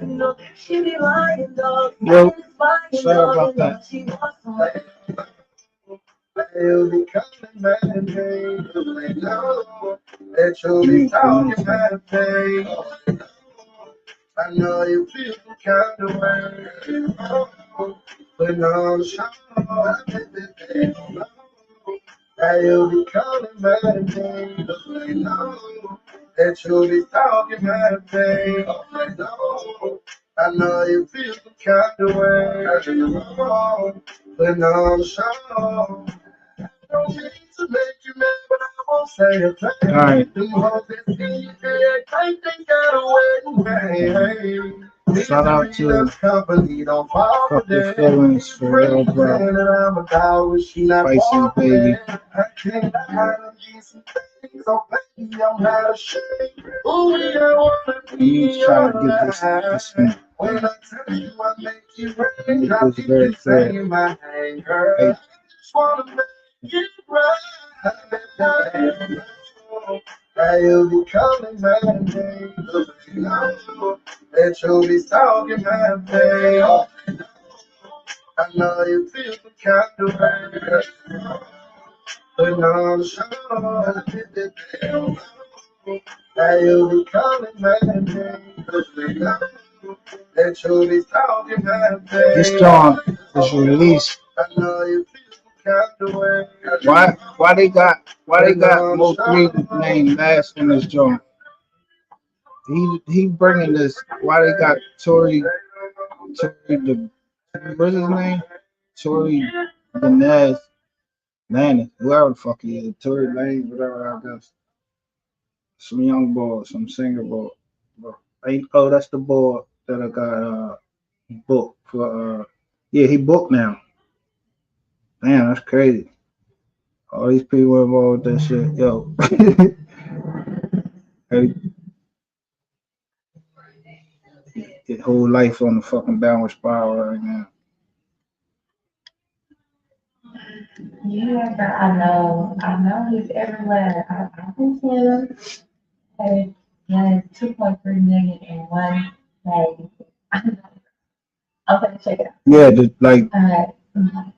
Yo, sorry about that. You'll be coming back and pain. That you'll be talking about pain. I know you feel some kind of way. But no, show that you'll be coming back and pain. That you'll be talking about pain. I know you feel some kind of way. But no, show. Don't mean to make you mad, but I won't say a thing. All right. Them hoes that see you, they think they got away. Shout out to Company don't fall for Fuck Your them. Feelings for real, bro. I'm a dog, but she not Pisces, fall for baby. them. I can't hide them decent things. Oh, baby, I'm not ashamed. Ooh, yeah, I wanna Let be me in try your to get this life. one. When I tell you I make you rain, It drop was you very can clear. say my anger. Hey, Just wanna make you right. Now you'll be coming my way. That you'll be stalking my face. I know you feel some kind of way. But no, I'm sure that you'll be coming my way. That you'll be stalking my this face. song is released. I know you feel some kind of way. Why they But got no, I'm Mo 3 sure. name last in this joint? He bringing this. Why they got Tory the what's his name? Tory Lanez, whoever the fuck he is, Tory Lanez, whatever I guess. Some young boy, some singer boy. Oh, that's the boy that I got booked for. Yeah, he booked now. Damn, that's crazy. All these people involved with that shit, yo. Hey, his whole life on the fucking downward spiral right now. Yeah, but I know he's everywhere. I can tell him, hey, yeah, 2.3 million in one day. I'm gonna check it out. Yeah, just like Mhm.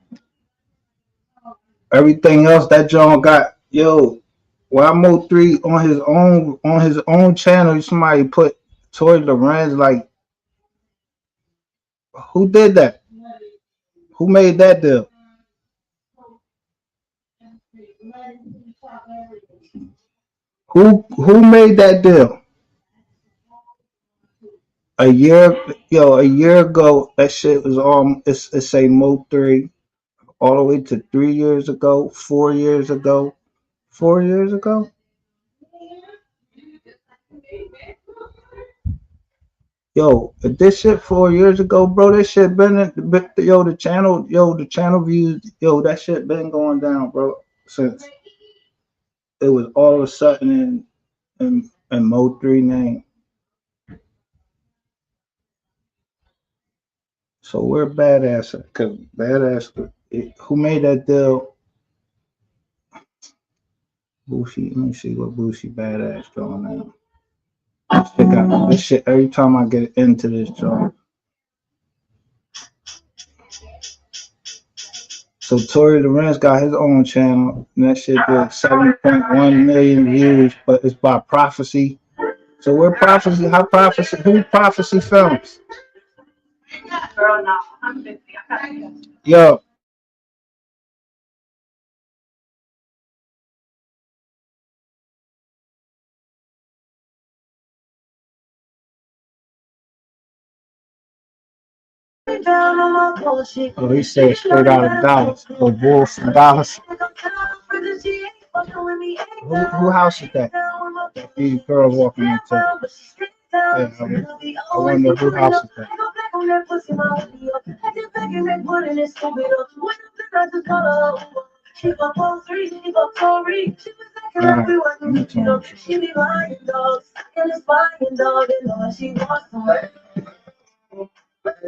everything else that John got, yo. Why Mo 3 on his own channel? Somebody put Tory Lanez. Like, who did that? Who made that deal? Who made that deal? A year ago, that shit was it's say Mo 3 all the way to 3 years ago, 4 years ago, 4 years ago. Yo, if this shit 4 years ago, bro, this shit the channel views, that shit been going down, bro, since it was all of a sudden in Mo 3 name. So we're badass, cause badass, who made that deal? Boosie. Let me see what Boosie badass doing now. This shit every time I get into this joint. So Tory Lanez got his own channel, and that shit did 7.1 million views, but it's by Prophecy. So where Prophecy? How Prophecy? Who Prophecy films? Girl, no, I'm 50. I gotta go. Yo, oh, he said straight out of Dallas, the Wolf from Dallas. Who house is that? These girls walking into. Yeah, I wonder who house is that.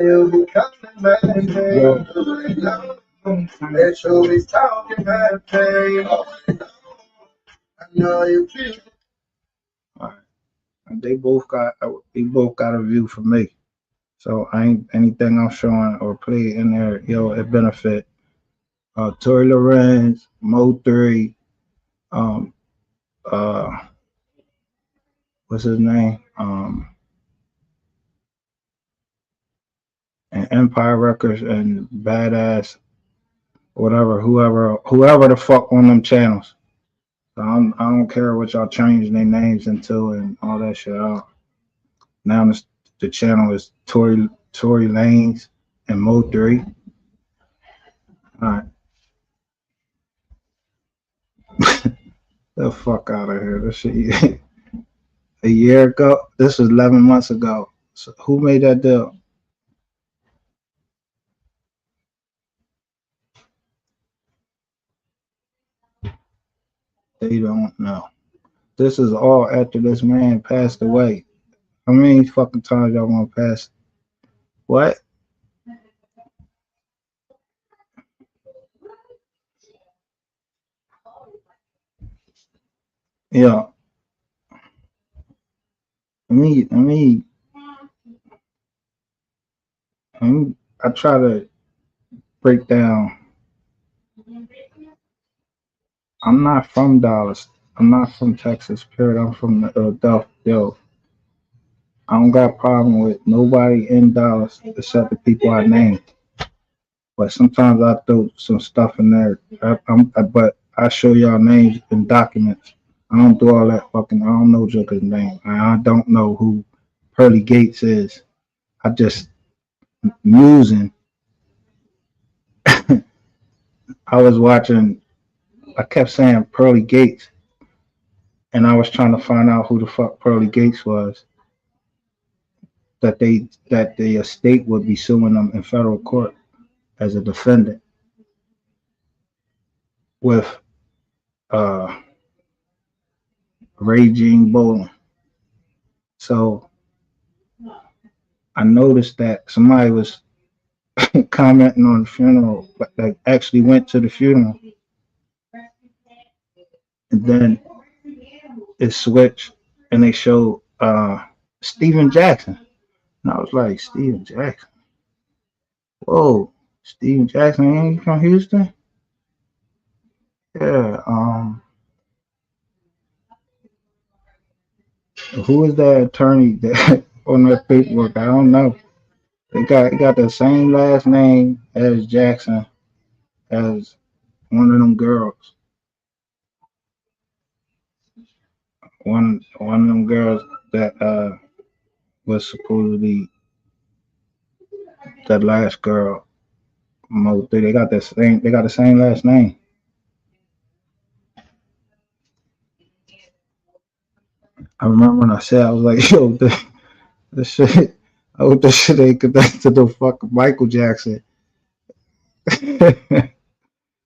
You'll be coming back and Yo, that you'll be talking about pain. I know you feel alright. They both got a view for me. So I ain't anything I'm showing or play in there, yo, it benefit Tory Lorenz, Mo 3, um, uh, what's his name? And Empire Records and Badass, whatever, whoever the fuck on them channels. So I don't care what y'all change their names into and all that shit. Now the channel is Tory Lanez and Mo 3. All right, the fuck out of here. This shit a year ago. This was 11 months ago. So who made that deal? They don't know. This is all after this man passed away. How many fucking times y'all want to pass? What? Yeah. I mean, I try to break down. I'm not from Dallas. I'm not from Texas. Period. I'm from Philadelphia. Yo, I don't got a problem with nobody in Dallas except the people I named. But sometimes I throw some stuff in there. But I show y'all names and documents. I don't do all that fucking. I don't know Joker's name. I don't know who Pearly Gates is. I just musing. I was watching. I kept saying Pearly Gates, and I was trying to find out who the fuck Pearly Gates was. That the estate would be suing them in federal court as a defendant with uh Raging Bowling. So I noticed that somebody was commenting on the funeral, but like actually went to the funeral, and then it switched and they showed Steven Jackson, and I was like, Steven Jackson, whoa, Steven Jackson, ain't he from Houston? Yeah. Who is that attorney that on that paperwork? I don't know. They got the same last name as Jackson as one of them girls. One of them girls that was supposedly that last girl. They got the same. They got the same last name. I remember when I said I was like, "Yo, this shit." I hope this shit ain't connected to the fucking Michael Jackson.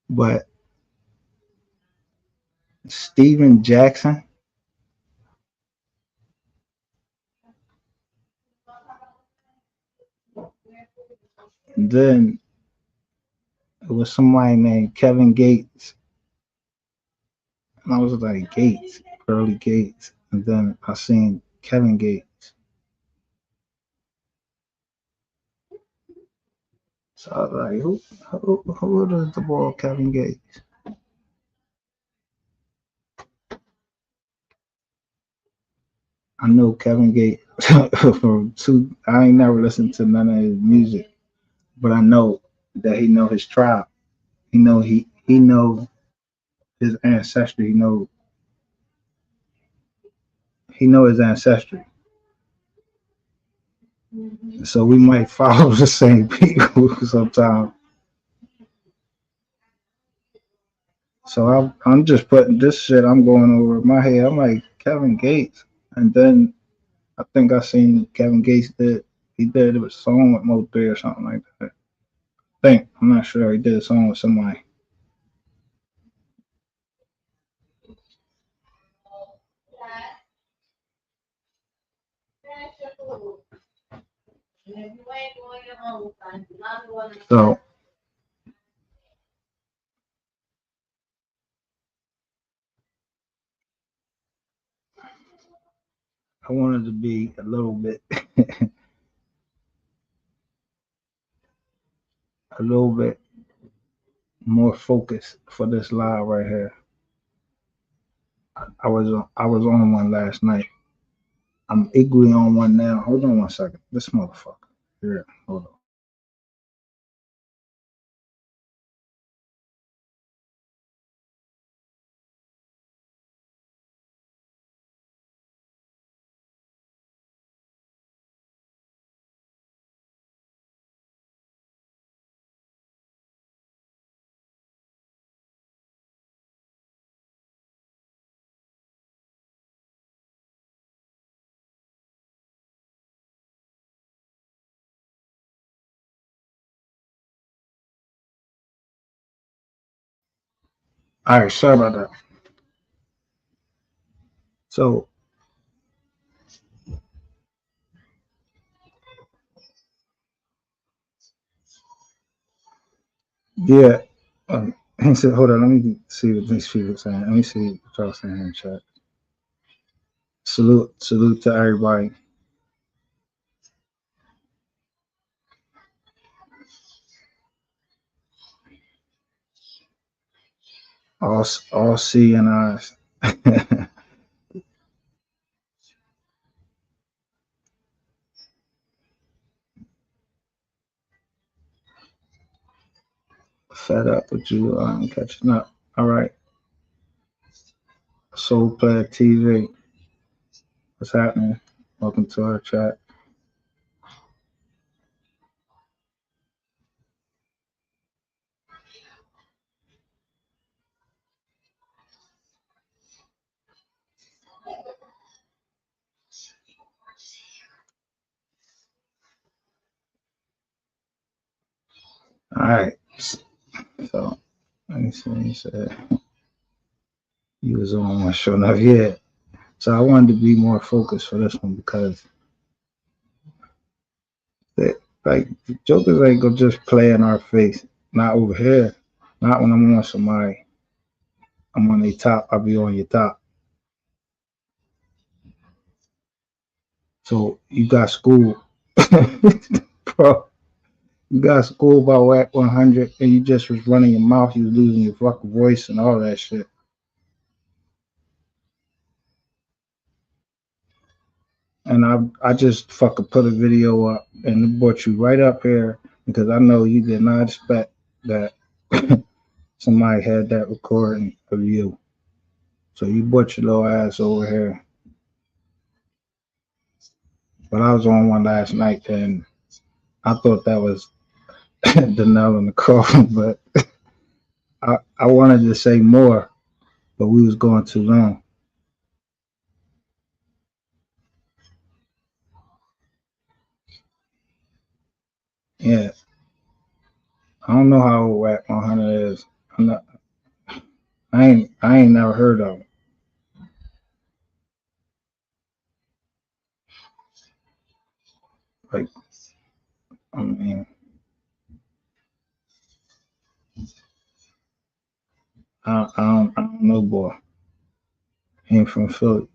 But Steven Jackson. And then it was somebody named Kevin Gates. And I was like, Gates, Early Gates. And then I seen Kevin Gates. So I was like, who is the boy Kevin Gates? I know Kevin Gates from two. I ain't never listened to none of his music, but I know that he know his tribe. He know his ancestry. He know his ancestry. So we might follow the same people sometimes. So I'm just putting this shit. I'm going over my head. I'm like Kevin Gates, and then I think I seen Kevin Gates did a song with Mo 3 or something like that. I think I'm not sure he did a song with somebody. So I wanted to be a little bit a little bit more focused for this live right here. I was on one last night. I'm equally on one now. Hold on one second. This motherfucker. Yeah, hold on. All right, sorry about that. So yeah, he said, hold on, let me see what these people saying. Let me see what y'all saying in chat. Salute to everybody. All seeing eyes. Fed up with you catching up. All right, Soul Player TV. What's happening? Welcome to our chat. All right. So let me see. He said he was on one show enough. Yeah. So I wanted to be more focused for this one because they, like jokers ain't gonna just play in our face. Not over here. Not when I'm on somebody. I'm on their top. I'll be on your top. So you got school, bro. You got school by whack 100, and you just was running your mouth. You was losing your fucking voice and all that shit. And I just fucking put a video up and brought you right up here because I know you did not expect that somebody had that recording of you. So you brought your little ass over here. But I was on one last night and I thought that was the nail in the coffin, but I wanted to say more, but we was going too long. Yeah, I don't know how old Whack 100 is. I'm not. I ain't never heard of him. Like, I mean, I don't know, boy. He ain't from Philly.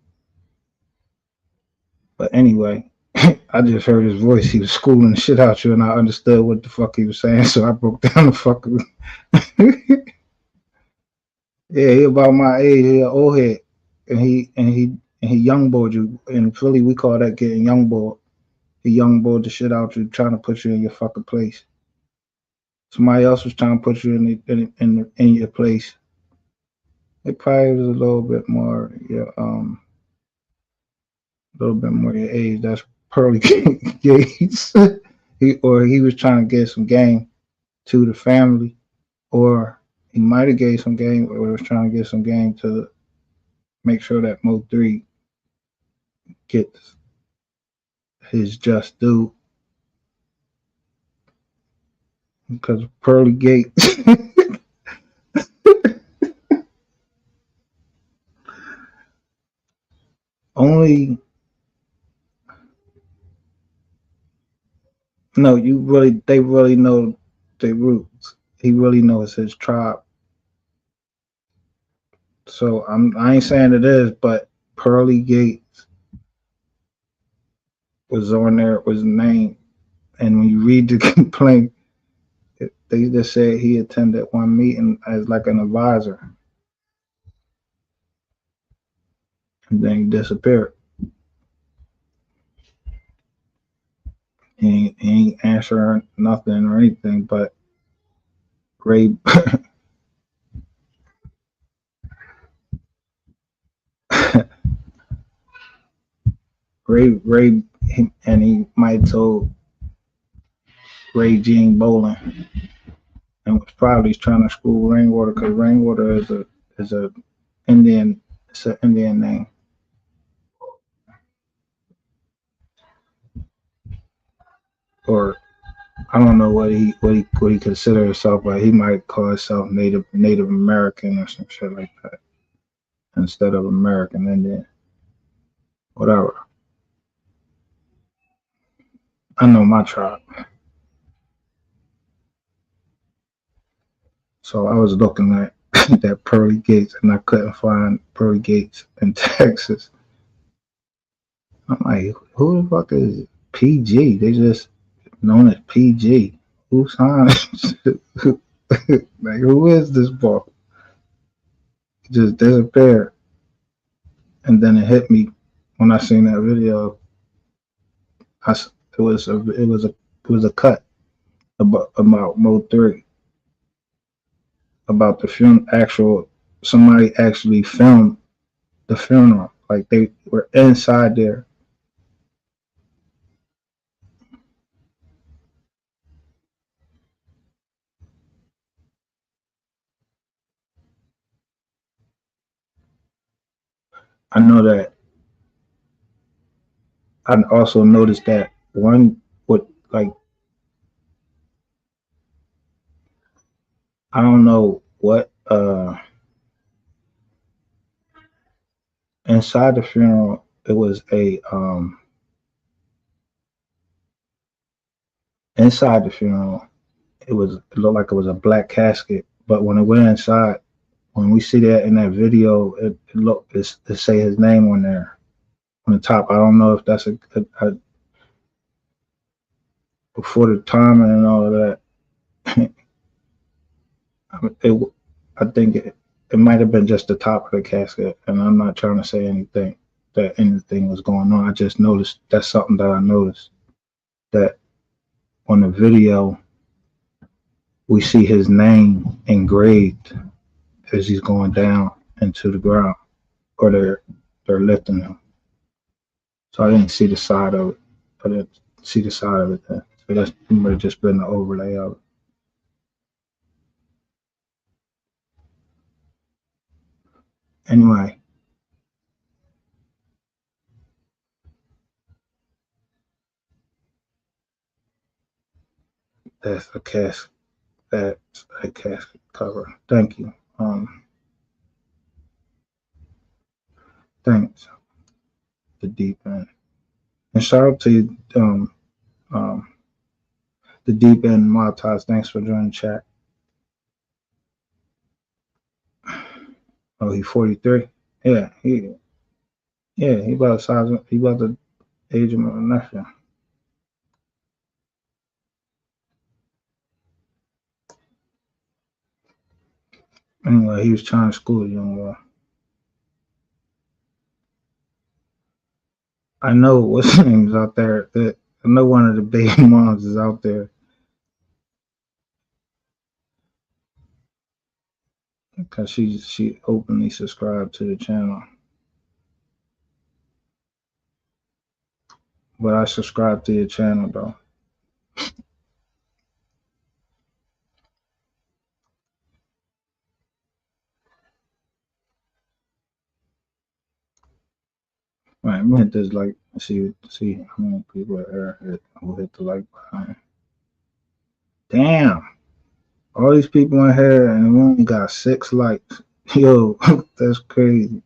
But anyway, I just heard his voice. He was schooling the shit out you, and I understood what the fuck he was saying. So I broke down the fucking. Yeah, he about my age. He an old head, and he young boyed you. In Philly, we call that getting young boy. He young boyed the shit out you, trying to put you in your fucking place. Somebody else was trying to put you in your place. It probably was a little bit more your age. That's Pearly Gates. He was trying to get some game to the family, or he might have gave some game, or was trying to get some game to make sure that Mo3 gets his just due because Pearly Gates. Only no, they really know their roots. He really knows his tribe. So I ain't saying it is, but Pearly Gates was on there, was named, and when you read the complaint, They just said he attended one meeting as like an advisor, and then he disappeared. He ain't answering nothing or anything. But Ray, Ray, and he might have told Ray Jean Bolin, and was probably trying to school Rainwater because Rainwater is a Indian. It's an Indian name. Or I don't know what he consider himself, but he might call himself Native American or some shit like that instead of American Indian. Whatever. I know my tribe. So I was looking at that Pearly Gates and I couldn't find Pearly Gates in Texas. I'm like, who the fuck is PG? They just known as PG. Who signed it? Like, who is this boy? It just disappeared. And then it hit me when I seen that video. It was a cut about Mode 3, about the film. Somebody actually filmed the funeral. Like they were inside there. I know that. I also noticed that one would like, I don't know what inside the funeral it was a inside the funeral it looked like it was a black casket, but when it went inside, when we see that in that video, it say his name on there on the top. I don't know if that's before the timing and all of that. it, I think it might have been just the top of the casket, and I'm not trying to say anything was going on. I just noticed that's something that I noticed, that on the video we see his name engraved as he's going down into the ground, or they're lifting him. So I didn't see the side of it. I didn't see the side of it then. So that might have just been the overlay of it. Anyway, that's a cast. That's a casket cover. Thank you. Thanks. The deep end. And shout out to you, um, the deep end Montage. Thanks for joining the chat. Oh, he's 43. Yeah, he about the size. He about the age of my nephew. Anyway, he was trying to school a young boy. I know what's his name's out there. That I know one of the baby moms is out there because she openly subscribed to the channel. But I subscribe to your channel though. Right, I'm gonna hit this like see how many people are here. We'll hit the like button. Damn, all these people in here and we only got 6 likes. Yo, that's crazy.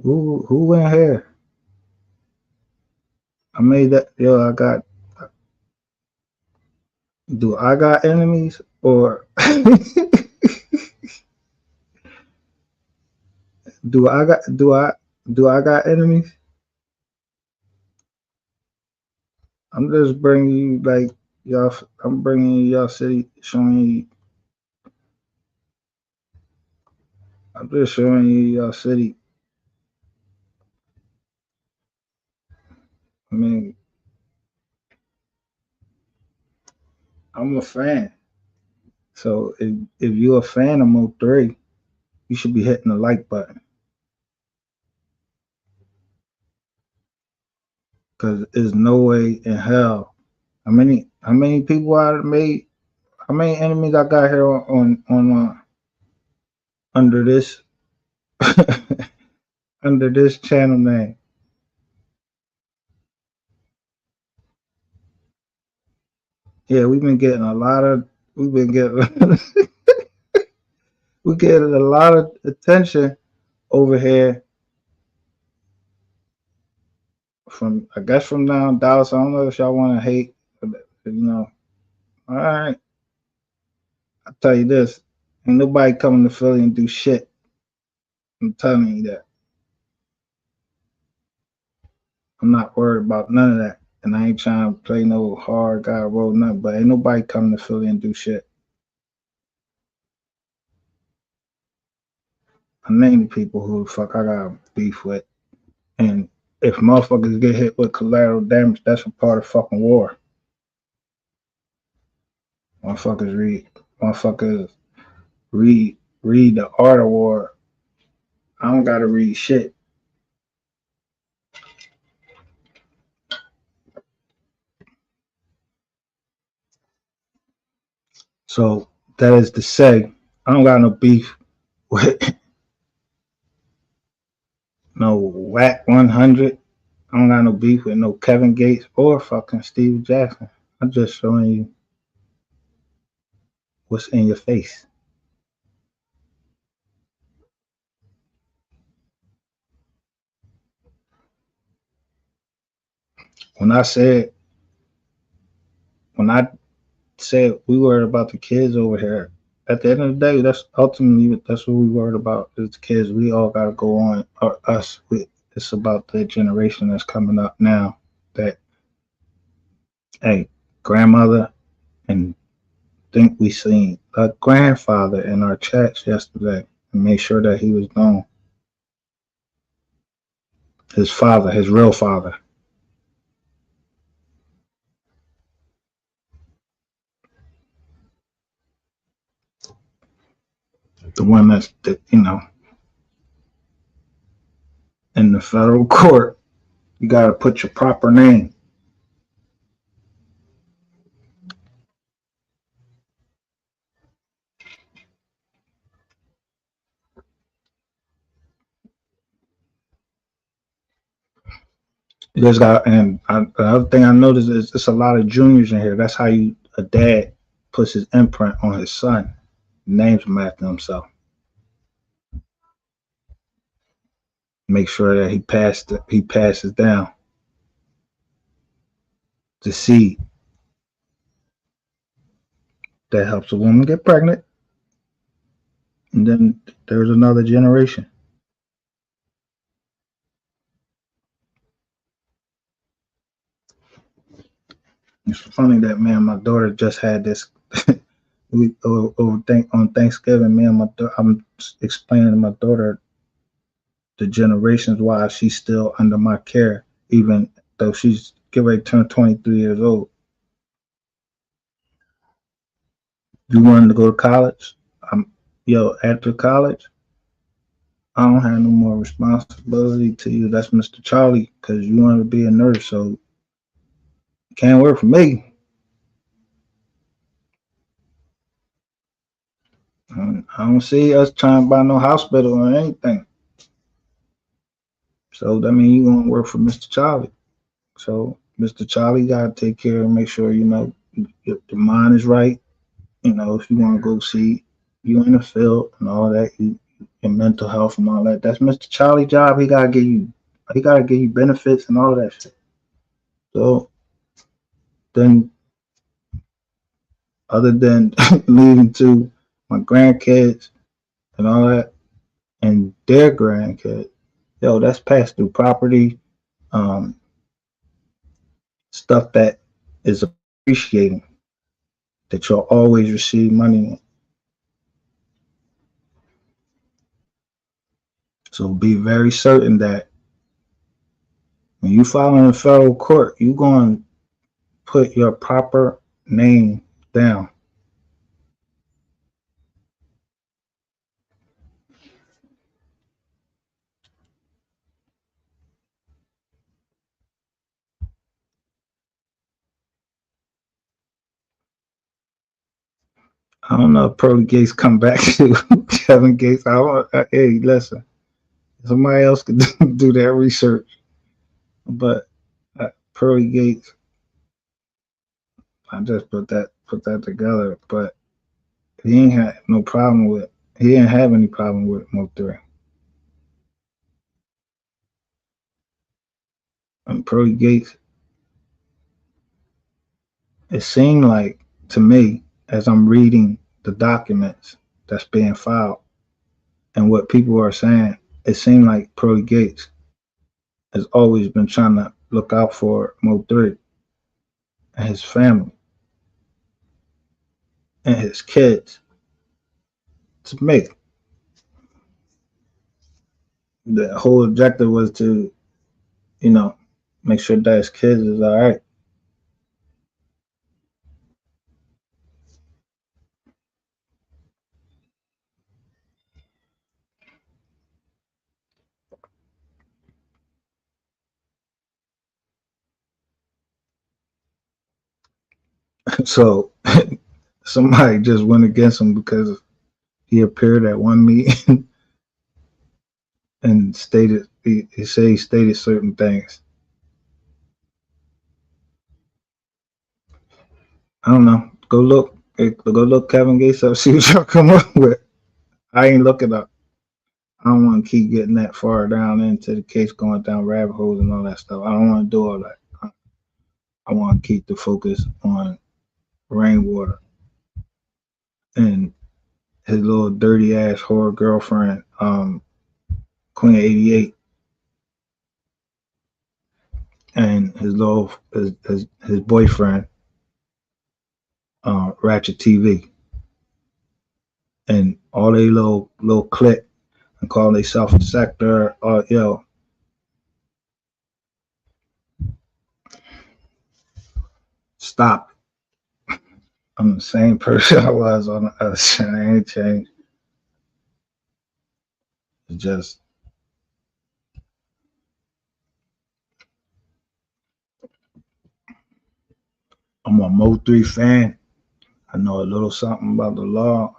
Who in here? I made that. Yo, I got. Do I got enemies or do I got enemies? I'm just bringing you like y'all. I'm bringing you y'all city, showing you. I'm just showing you y'all city. I mean, I'm a fan. So if you're a fan of Mo 3, you should be hitting the like button. Cause there's no way in hell. How many people I made? How many enemies I got here on under this under this channel name? Yeah, we've been getting we getting a lot of attention over here from I guess from down Dallas. I don't know if y'all want to hate, you know. All right, I'll tell you this: ain't nobody coming to Philly and do shit. I'm telling you that. I'm not worried about none of that, and I ain't trying to play no hard guy role, nothing. But ain't nobody coming to Philly and do shit. I name the people who the fuck I got beef with, and if motherfuckers get hit with collateral damage, that's a part of fucking war. Motherfuckers motherfuckers read the art of war. I don't gotta read shit. So that is to say, I don't got no beef with no whack 100. I don't got no beef with no Kevin Gates or fucking Steve Jackson. I'm just showing you what's in your face. When I said when I said we worried about the kids over here, at the end of the day, that's what we worried about is the kids. We all gotta go on or us. It's about the generation that's coming up now. That hey, grandmother and think we seen a grandfather in our chats yesterday and made sure that he was known. His father, his real father, the one that's in the federal court. You got to put your proper name. You just got, the other thing I noticed is it's a lot of juniors in here. That's how a dad puts his imprint on his son, names him after himself. Make sure that he passes down the seed that helps a woman get pregnant, and then there's another generation. It's funny that man, my daughter just had this. On Thanksgiving, me and I'm explaining to my daughter the generations why she's still under my care, even though she's getting ready to turn 23 years old. You wanted to go to college? After college, I don't have no more responsibility to you. That's Mr. Charlie, because you want to be a nurse, so you can't work for me. I don't see us trying to buy no hospital or anything. So that means you're gonna work for Mr. Charlie. So Mr. Charlie gotta take care and make sure your mind is right. If you want to go see you in the field and all that, your mental health and all that. That's Mr. Charlie's job. He gotta give you benefits and all of that shit. So then, other than leaving to my grandkids and all that, and their grandkids, that's passed through property, um, stuff that is appreciating. that you'll always receive money in. So be very certain that when you file in federal court, you're going to put your proper name down. I don't know if Pearly Gates come back to Kevin Gates. Hey, listen, somebody else could do that research. But Pearly Gates, I just put that together. But he ain't had no problem with. He didn't have any problem with Mo 3. And Pearly Gates, it seemed like to me as I'm reading the documents that's being filed and what people are saying, it seemed like Pearly Gates has always been trying to look out for Mo 3 and his family and his kids. To me, the whole objective was to, you know, make sure that his kids is all right. So somebody just went against him because he appeared at one meeting and stated he said he stated certain things. I don't know. Go look Kevin Gates up. See what y'all come up with. I ain't looking up. I don't want to keep getting that far down into the case, going down rabbit holes and all that stuff. I don't want to do all that. I want to keep the focus on rainwater and his little dirty ass whore girlfriend, Queen 88, and his boyfriend, Ratchet TV, and all they little clique and call themselves a sector. Yo, stop. I'm the same person I was on the other side. I ain't changed. It's just I'm a Mo 3 fan. I know a little something about the law.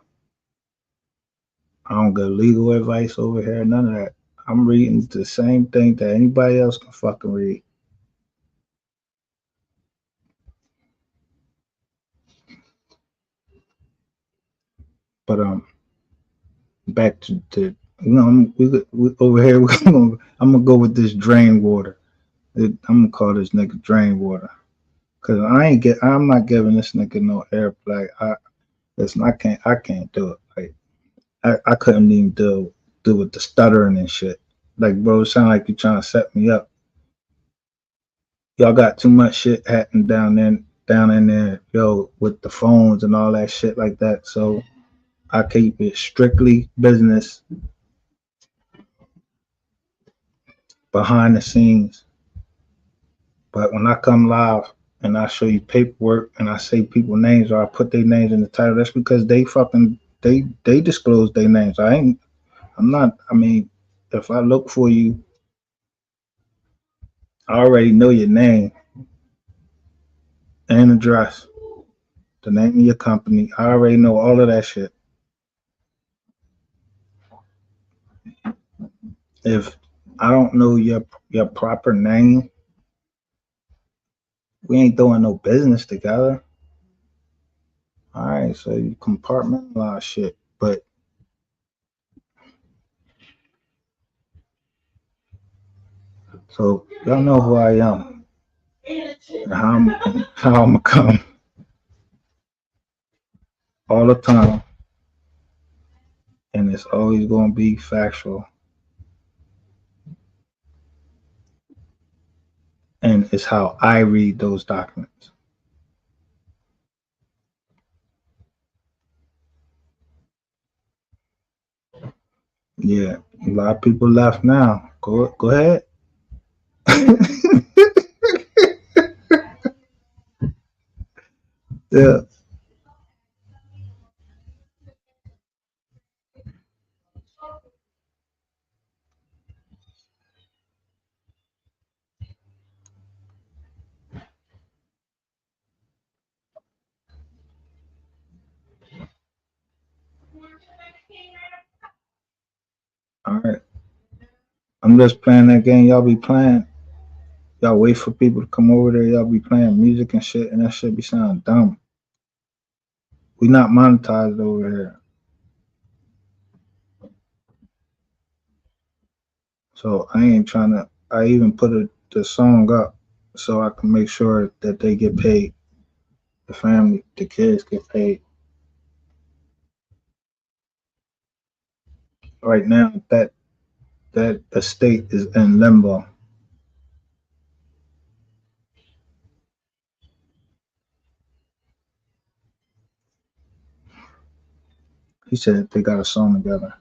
I don't get legal advice over here, none of that. I'm reading the same thing that anybody else can fucking read. But back to we over here. I'm gonna go with this drain water. I'm gonna call this nigga drain water because I'm not giving this nigga no airplay. Listen, I can't do it. Like I couldn't even do with the stuttering and shit. Like bro, it sound like you trying to set me up. Y'all got too much shit happening down in there, yo, with the phones and all that shit like that. So I keep it strictly business behind the scenes. But when I come live and I show you paperwork and I say people names or I put their names in the title, that's because they disclose their names. I'm not. I mean, if I look for you, I already know your name and address, the name of your company. I already know all of that shit. If I don't know your proper name, we ain't doing no business together. All right, so you compartmentalize shit, but so y'all know who I am and how I'm gonna come all the time, and it's always gonna be factual, and it's how I read those documents. Yeah, a lot of people left now. Go ahead. Yeah. All right. I'm just playing that game y'all be playing. Y'all wait for people to come over there. Y'all be playing music and shit, and that shit be sounding dumb. We not monetized over here, so I ain't trying to. I even put the song up so I can make sure that they get paid. The family, the kids get paid. Right now, that estate is in limbo. He said they got a song together.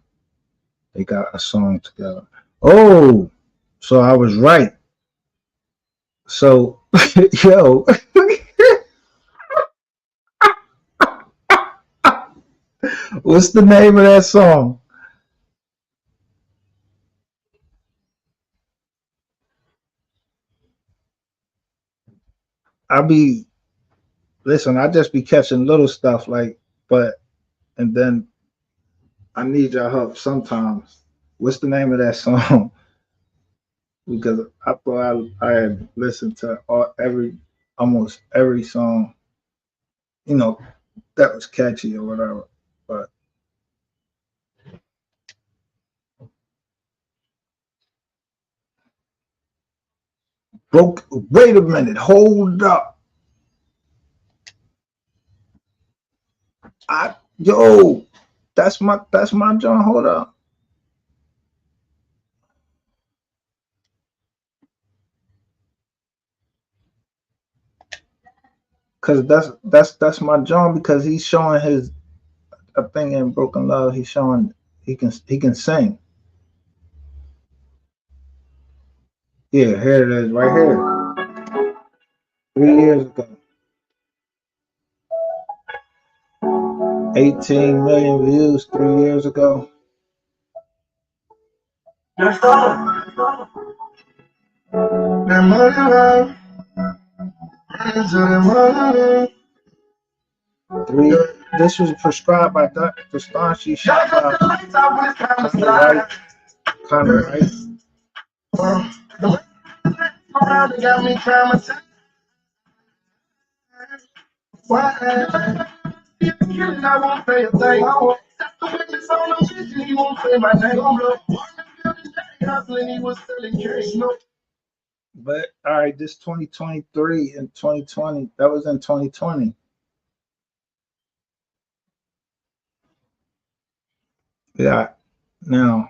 They got a song together. Oh, so I was right. So, yo, what's the name of that song? I be listen. I just be catching little stuff like, but and then I need your help sometimes. What's the name of that song? Because I thought I had listened to almost every song, you know, that was catchy or whatever. But broke. Wait a minute. Hold up. Yo, that's my John. Hold up. Cause that's my John because he's showing his a thing in Broken Love. He's showing he can sing. Yeah, here it is right here. 3 years ago, 18 million views 3 years ago. That money, into the money. Three. This was prescribed by Dr. Staunch. Shot kind of right, kind of right. The around they got me trying to why? If you killing, I won't say a thing. That's the witness on the vision, he won't say my name. Hustling, he was selling cash, no. But all right, this 2023 and 2020. That was in 2020. Yeah. Now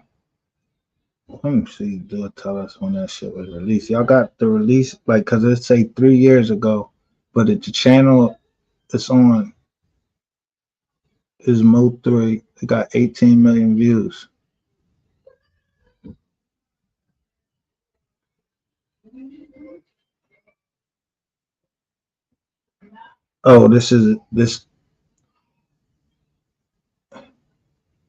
let me see. Do it tell us when that shit was released? Y'all got the release like because it say 3 years ago, but the channel it's on is Mo 3. It got 18 million views. Oh, this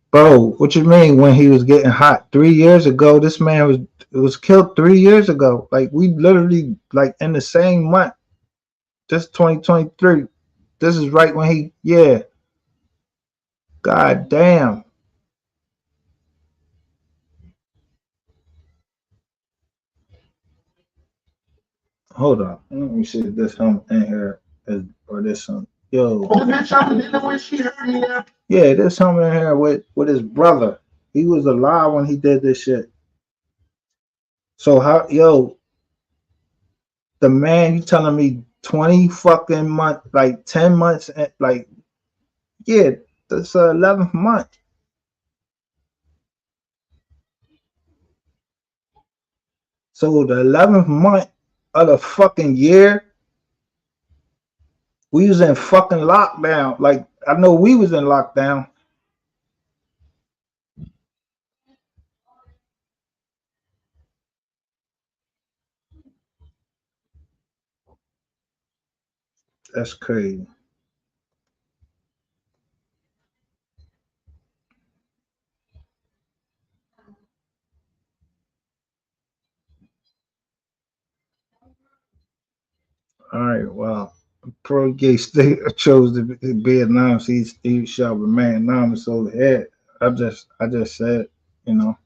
bro. What you mean when he was getting hot 3 years ago? This man was killed 3 years ago. Like we literally like in the same month. This 2023. This is right when he yeah. God damn. Hold on. Let me see if this him in here is or this one. Yo. Oh, bitch, I'm dealing with she heard me now. Yeah, there's him in here with his brother. He was alive when he did this shit. So how yo, the man you telling me 20 fucking months, like 10 months, like yeah, that's 11th month. So the 11th month of the fucking year, we was in fucking lockdown. Like I know we was in lockdown. That's crazy. All right, well, Pro Gay State chose to be anonymous. He shall remain anonymous over here. I just said, you know,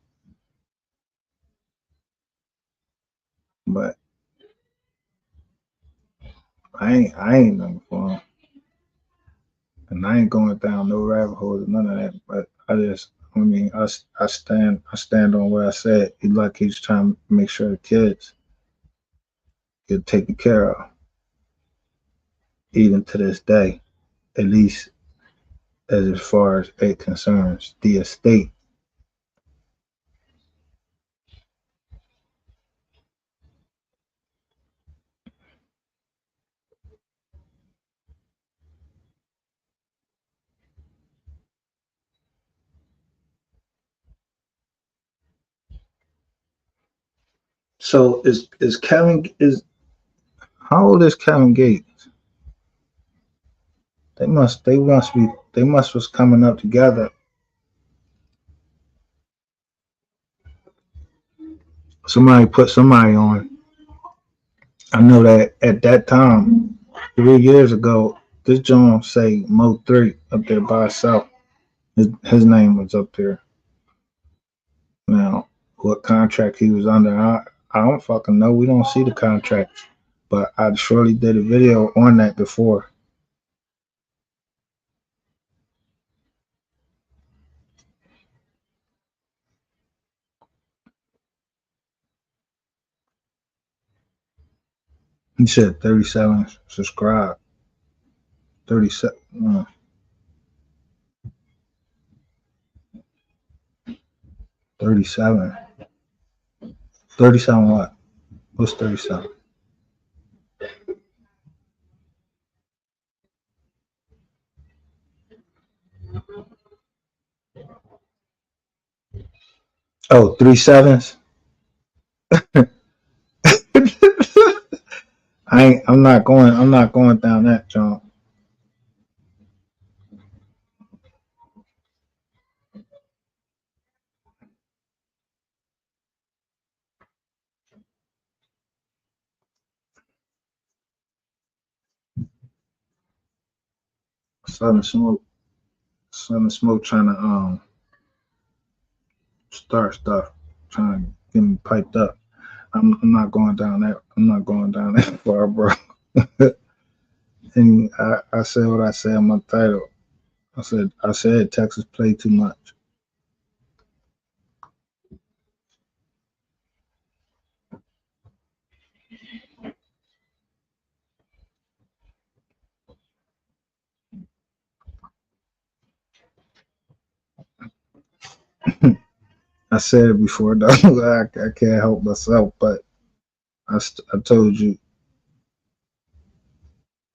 but I ain't nothing for him, and I ain't going down no rabbit holes or none of that. But I mean, I stand on what I said. He like he's trying to make sure the kids get taken care of, even to this day, at least as far as it concerns the estate. So is Kevin is how old is Kevin Gates? They must was coming up together. Somebody put somebody on. I know that at that time, 3 years ago, this John say Mo 3 up there by itself. His name was up there. Now, what contract he was under, I don't fucking know. We don't see the contract, but I surely did a video on that before. He said 37 subscribe. 37, 37, 37 what? What's 37? Oh, 3 sevens. I'm not going down that, John. Southern Smoke, Southern Smoke trying to start stuff, trying to get me piped up. I'm not going down that. I'm not going down that far, bro. And I said what I said in my title. I said Texas played too much. I said it before, though. I can't help myself, but I told you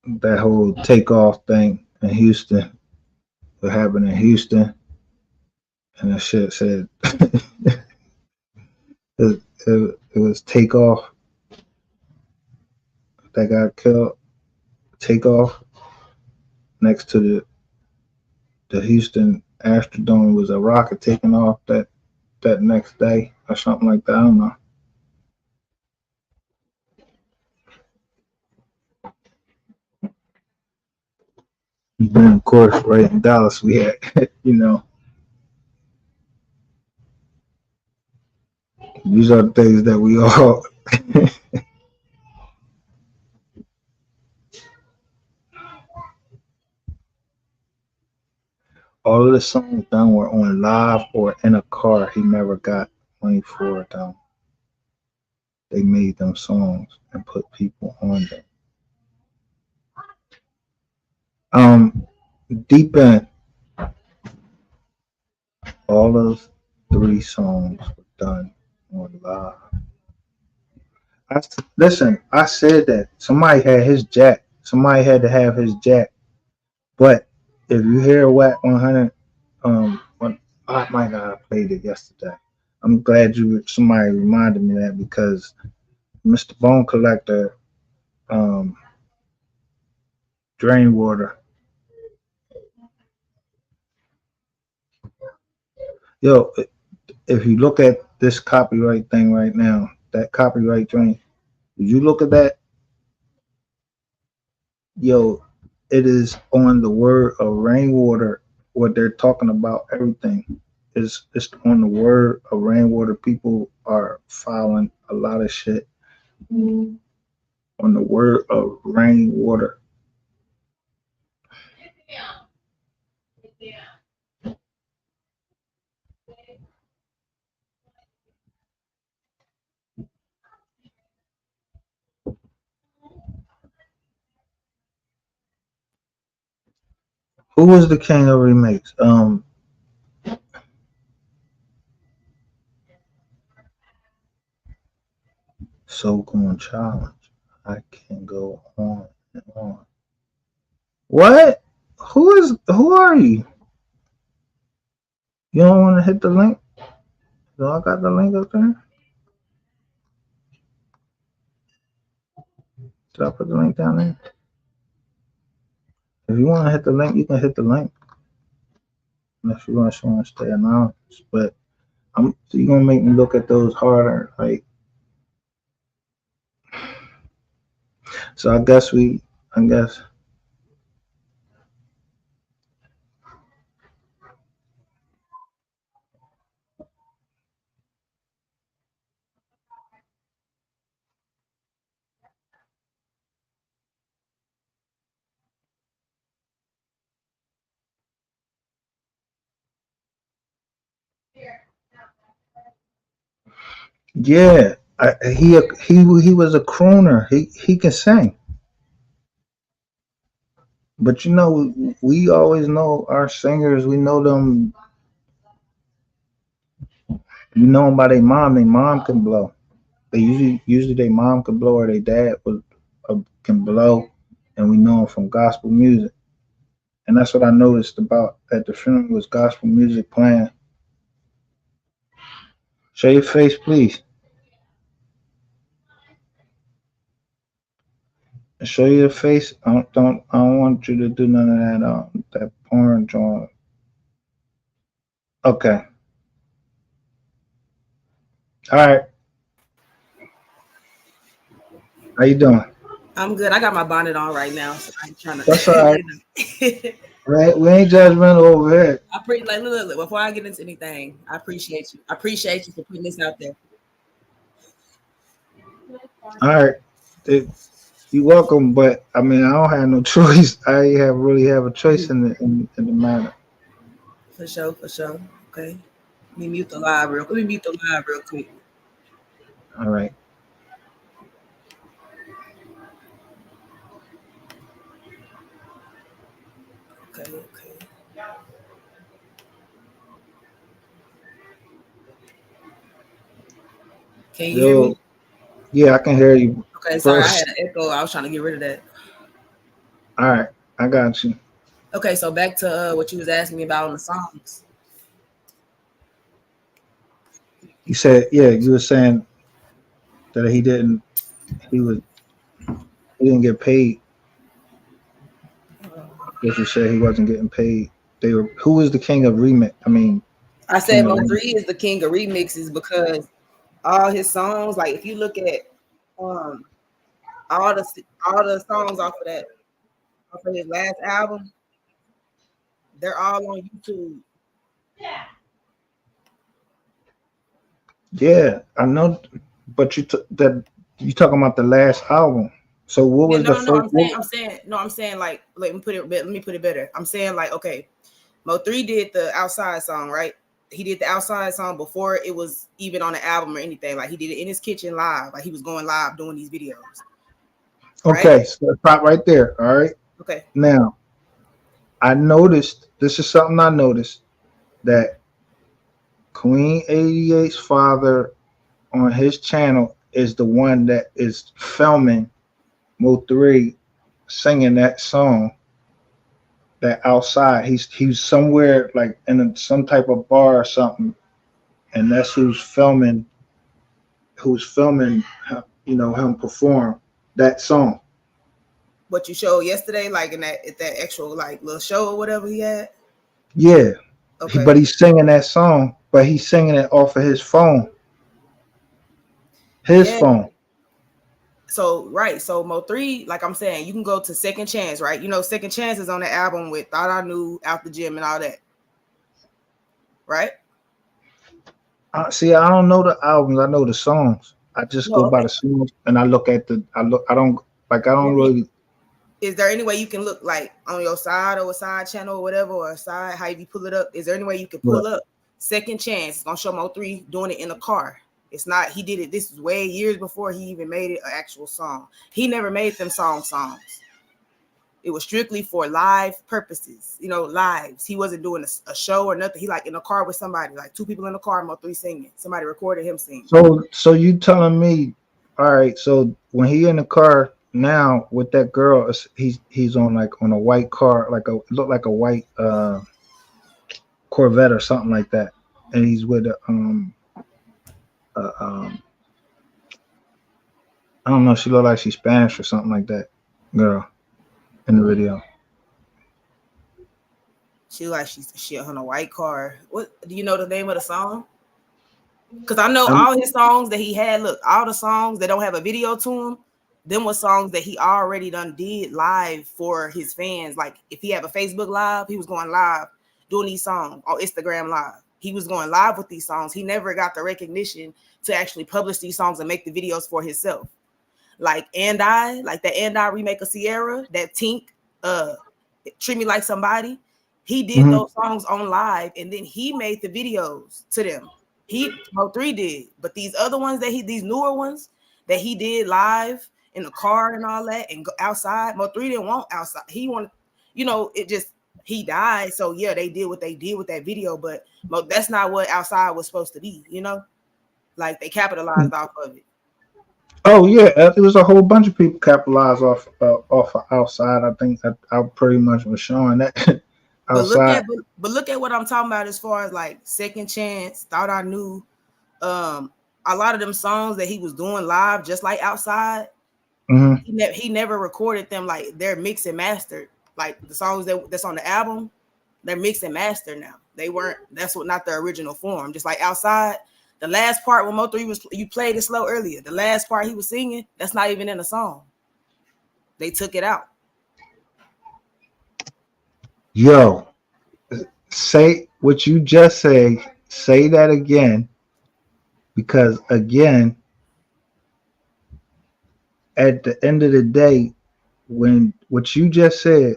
that whole takeoff thing in Houston, what happened in Houston, and that shit said it was takeoff that got killed. Takeoff next to the Houston Astrodome was a rocket taking off that next day or something like that. I don't know. And then of course, right in Dallas, we had these are the things that we all of the songs done were on live or in a car. He never got money for them. They made them songs and put people on them. Um, Deep in all those 3 songs were done on live. Listen, I said that somebody had his jack. Somebody had to have his jack. But if you hear Whack 100, when, I might not have played it yesterday. I'm glad somebody reminded me of that because Mr. Bone Collector, um, drain water. Yo, if you look at this copyright thing right now, that copyright drain, did you look at that? Yo, it is on the word of rainwater. What they're talking about, everything is it's on the word of rainwater. People are filing a lot of shit on the word of rainwater. Who was the king of remakes? So going challenge. I can go on and on. What? Who are you? You don't want to hit the link? So I got the link up there. Did I put the link down there? If you want to hit the link, you can hit the link. Unless you want to stay anonymous. But you're gonna make me look at those harder. Like, so I guess yeah. He was a crooner. He can sing. But you know, we always know our singers. We know them. You know them by their mom. Their mom can blow. They usually their mom can blow or their dad can blow, and we know them from gospel music. And that's what I noticed about at the funeral was gospel music playing. Show your face, please. Show your face. I don't want you to do none of that that porn joint. Okay. All right. How you doing? I'm good. I got my bonnet on right now, so I'm trying That's all to, right. you know. Right? We ain't judgmental over here. I like look, before I get into anything, I appreciate you. I appreciate you for putting this out there. All right. It, you welcome, but I mean I don't have no choice. I have really have a choice in the matter. For sure, for sure. Okay. Let me mute the live real quick. Let me mute the live real quick. All right. Okay, okay. Can you hear me? Yo, yeah, I can hear you Okay, sorry, I had first. an echo. I was trying to get rid of that. All right, I got you. Okay, so back to what you was asking me about on the songs. You said, yeah, you were saying that he was he didn't get paid. Because you said he wasn't getting paid. They were who was the king of remix? I mean, I king said of Mo remix. three is the king of remixes because all his songs, like if you look at um all the all the songs off of his last album, they're all on YouTube. Yeah, I know, but that you talking about the last album. So what Yeah, was no, the no, no. first? I'm saying like let me put it better. I'm saying like okay, Mo three did the outside song, right? He did the outside song before it was even on the album or anything. Like he did it in his kitchen live, like he was going live doing these videos, right? Okay, so stop right there. All right. Okay. Now I noticed this is something I noticed that Queen 88's father on his channel is the one that is filming Mo three singing that song that outside. He's somewhere like in some type of bar or something, and that's who's filming, you know, him perform that song. What you showed yesterday, like in that at that actual like little show or whatever he had. Yeah, Okay. but he's singing that song, but he's singing it off of his phone. His Yeah. phone. So right. So Mo3, like I'm saying, you can go to Second Chance, right? You know, Second Chance is on the album with Thought I Knew, Out the Gym, and all that, right? See, I don't know the albums. I know the songs. I just No, go by okay. the songs and I look at the. I look. I don't like. I don't Let me. really. Is there any way you can look like on your side or a side channel or whatever, or a side, how you pull it up? Is there any way you can Right. pull up Second Chance? It's gonna show Mo3 doing it in the car. It's not, he did it. This is way years before he even made it an actual song. He never made them songs. It was strictly for live purposes, you know, lives. He wasn't doing a show or nothing. He like in a car with somebody, like two people in the car, Mo3 singing. Somebody recorded him singing. So you telling me? All right. So when he in the car now with that girl, he's on like on a white car, like a look like a white Corvette or something like that, and he's with a uh, um I don't know. She look like she's Spanish or something like that. Girl in the video. She like she's she on a white car. What do you know the name of the song? Because I know Um, all his songs that he had, look, all the songs that don't have a video to them was songs that he already done did live for his fans. Like if he have a Facebook live, he was going live doing these songs on Instagram live. He was going live with these songs. He never got the recognition to actually publish these songs and make the videos for himself. Like like that And I remake of Sierra, that Tink, uh, Treat Me Like Somebody. He did mhm. those songs on live and then he made the videos to them. Mo3 did, but these other ones these newer ones that he did live in the car and all that and go outside, Mo3 didn't want outside. He wanted, you know, it just, he died. So yeah, they did what they did with that video, but that's not what outside was supposed to be, you know? Like they capitalized off of it. Oh yeah, it was a whole bunch of people capitalized off of outside. I think that I pretty much was showing that But look outside. at look at what I'm talking about as far as like Second Chance, Thought I Knew. Um, a lot of them songs that he was doing live, just like outside, Hmm. he never recorded them like they're mixed and mastered. Like the songs that's on the album, they're mixed and mastered now. They weren't. That's what not the original form. Just like outside, the last part when Mo3 was you played it slow earlier. The last part he was singing, that's not even in the song. They took it out. Yo, say what you just say. Say that again, because again, at the end of the day, when what you just said,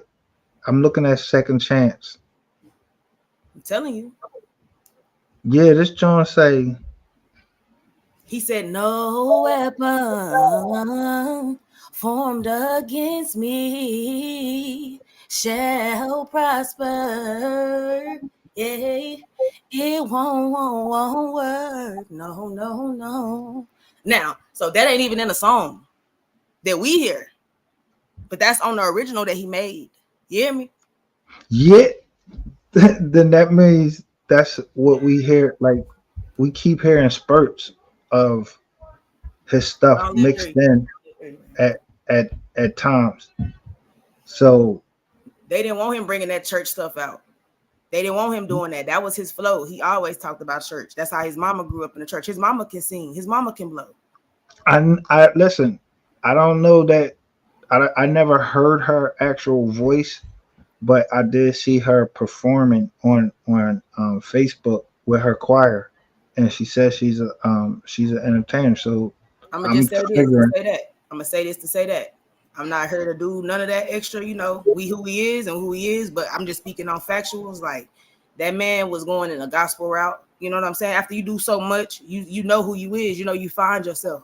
I'm looking at Second Chance. I'm telling you. Yeah, this John say, He said, "No weapon formed against me shall prosper. Yeah, it won't work. No, no, no." Now, so that ain't even in the song that we hear, but that's on the original that he made. You hear me? yeah, then that means that's what we hear. Like we keep hearing spurts of his I stuff don't hear mixed you. in at at at times. So They didn't want him bringing that church stuff out. They didn't want him doing that. That was his flow. He always talked about church. That's how his mama grew up in the church. His mama can sing. His mama can blow. I listen. I don't know that I never heard her actual voice, but I did see her performing on Facebook with her choir, and she says she's an entertainer. So I'm gonna I'm just say this to figuring, say that. I'm gonna say this to say that. I'm not here to do none of that extra. You know, we who he is and who he is. But I'm just speaking on factuals. Like that man was going in a gospel route. You know what I'm saying? After you do so much, you know who you is. You know you find yourself.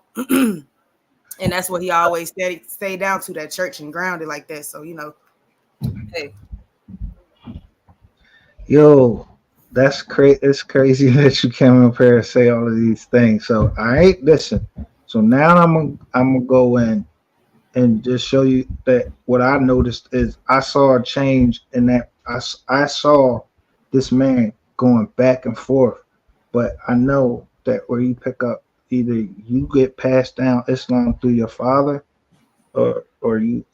And that's what he always stay down to, that church and grounded like that. So you know, hey, yo, that's crazy. It's crazy that you came up here and say all of these things. So I ain't listen. So now I'm gonna go in and just show you that what I noticed is I saw a change in that I saw this man going back and forth, but I know that where you pick up either you get passed down Islam through your father or you